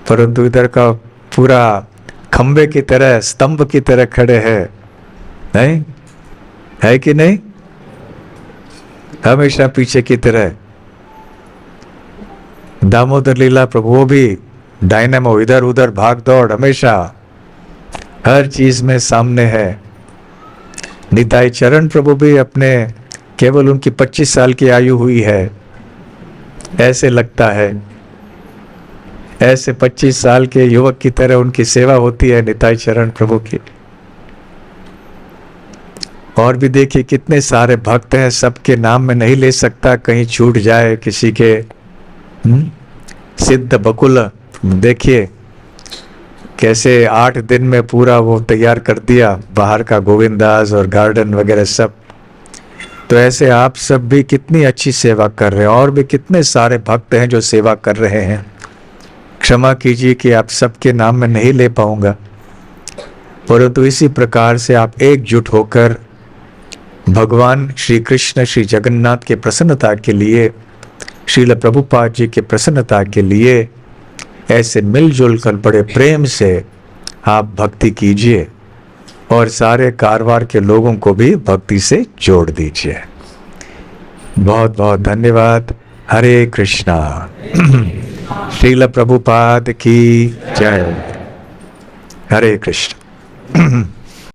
परंतु इधर का पूरा खंबे की तरह, स्तंभ की तरह खड़े हैं, नहीं है कि नहीं? हमेशा पीछे की तरह। दामोदर लीला प्रभु वो भी डायनामो, इधर उधर भाग दौड़, हमेशा हर चीज में सामने है। निताई चरण प्रभु भी अपने, केवल उनकी 25 साल की आयु हुई है, ऐसे लगता है, ऐसे 25 साल के युवक की तरह उनकी सेवा होती है निताई चरण प्रभु की। और भी देखिए कितने सारे भक्त हैं, सबके नाम में नहीं ले सकता, कहीं छूट जाए किसी के। सिद्ध बकुल देखिए कैसे 8 दिन में पूरा वो तैयार कर दिया, बाहर का गोविंदास और गार्डन वगैरह सब। तो ऐसे आप सब भी कितनी अच्छी सेवा कर रहे हैं, और भी कितने सारे भक्त हैं जो सेवा कर रहे हैं। क्षमा कीजिए कि आप सबके नाम में नहीं ले पाऊंगा, परंतु इसी प्रकार से आप एकजुट होकर भगवान श्री कृष्ण, श्री जगन्नाथ के प्रसन्नता के लिए, श्रील प्रभुपाद जी के प्रसन्नता के लिए ऐसे मिलजुल कर बड़े प्रेम से आप भक्ति कीजिए और सारे कारवार के लोगों को भी भक्ति से जोड़ दीजिए। बहुत बहुत धन्यवाद। हरे कृष्णा। श्रील प्रभुपाद की जय। हरे कृष्ण।